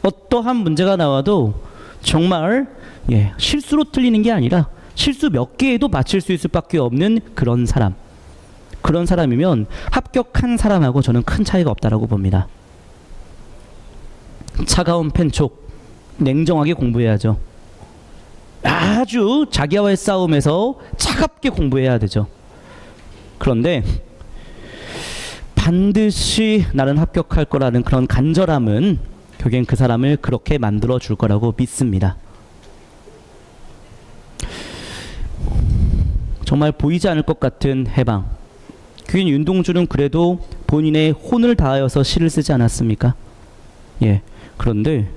어떠한 문제가 나와도 정말 실수로 틀리는 게 아니라 실수 몇 개에도 맞출 수 있을 수밖에 없는 그런 사람, 그런 사람이면 합격한 사람하고 저는 큰 차이가 없다라고 봅니다. 차가운 펜촉, 냉정하게 공부해야죠. 아주 자기와의 싸움에서 차갑게 공부해야 되죠. 그런데 반드시 나는 합격할 거라는 그런 간절함은 결국엔 그 사람을 그렇게 만들어 줄 거라고 믿습니다. 정말 보이지 않을 것 같은 해방. 그게 윤동주는 그래도 본인의 혼을 다하여서 시를 쓰지 않았습니까? 예. 그런데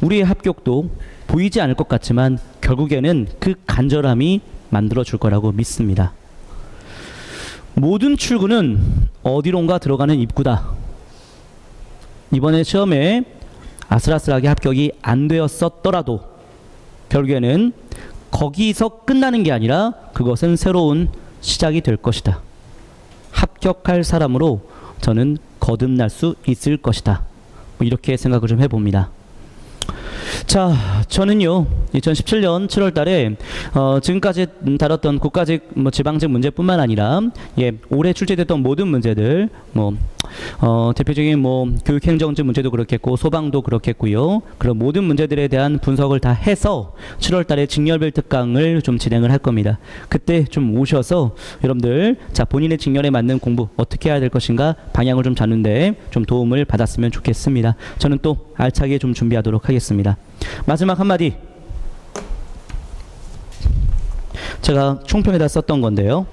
우리의 합격도 보이지 않을 것 같지만 결국에는 그 간절함이 만들어줄 거라고 믿습니다. 모든 출구는 어디론가 들어가는 입구다. 이번에 시험에 아슬아슬하게 합격이 안 되었었더라도 결국에는 거기서 끝나는 게 아니라 그것은 새로운 시작이 될 것이다. 합격할 사람으로 저는 거듭날 수 있을 것이다. 뭐 이렇게 생각을 좀 해봅니다. 자, 저는요 2017년 7월 달에 지금까지 다뤘던 국가직 지방직 문제뿐만 아니라 올해 출제됐던 모든 문제들 대표적인 교육행정직 문제도 그렇겠고 소방도 그렇겠고요. 그런 모든 문제들에 대한 분석을 다 해서 7월 달에 직렬별 특강을 좀 진행을 할 겁니다. 그때 좀 오셔서 여러분들 본인의 직렬에 맞는 공부 어떻게 해야 될 것인가 방향을 좀 잡는데 좀 도움을 받았으면 좋겠습니다. 저는 또 알차게 좀 준비하도록 하겠습니다. 마지막 한마디, 제가 총평에다 썼던 건데요.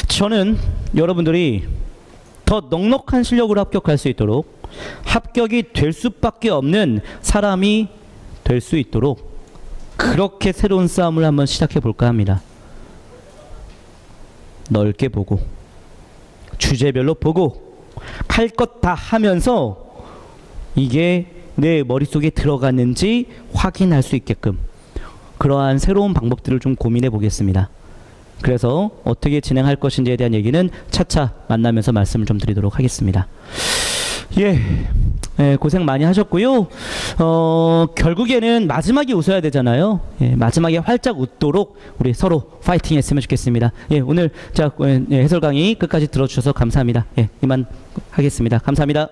저는 여러분들이 더 넉넉한 실력으로 합격할 수 있도록, 합격이 될 수밖에 없는 사람이 될 수 있도록 그렇게 새로운 싸움을 한번 시작해 볼까 합니다. 넓게 보고 주제별로 보고 할 것 다 하면서 이게 내 머릿속에 들어갔는지 확인할 수 있게끔 그러한 새로운 방법들을 좀 고민해 보겠습니다. 그래서 어떻게 진행할 것인지에 대한 얘기는 차차 만나면서 말씀을 좀 드리도록 하겠습니다. 고생 많이 하셨고요. 결국에는 마지막에 웃어야 되잖아요. 마지막에 활짝 웃도록 우리 서로 파이팅 했으면 좋겠습니다. 오늘 해설 강의 끝까지 들어주셔서 감사합니다. 이만 하겠습니다. 감사합니다.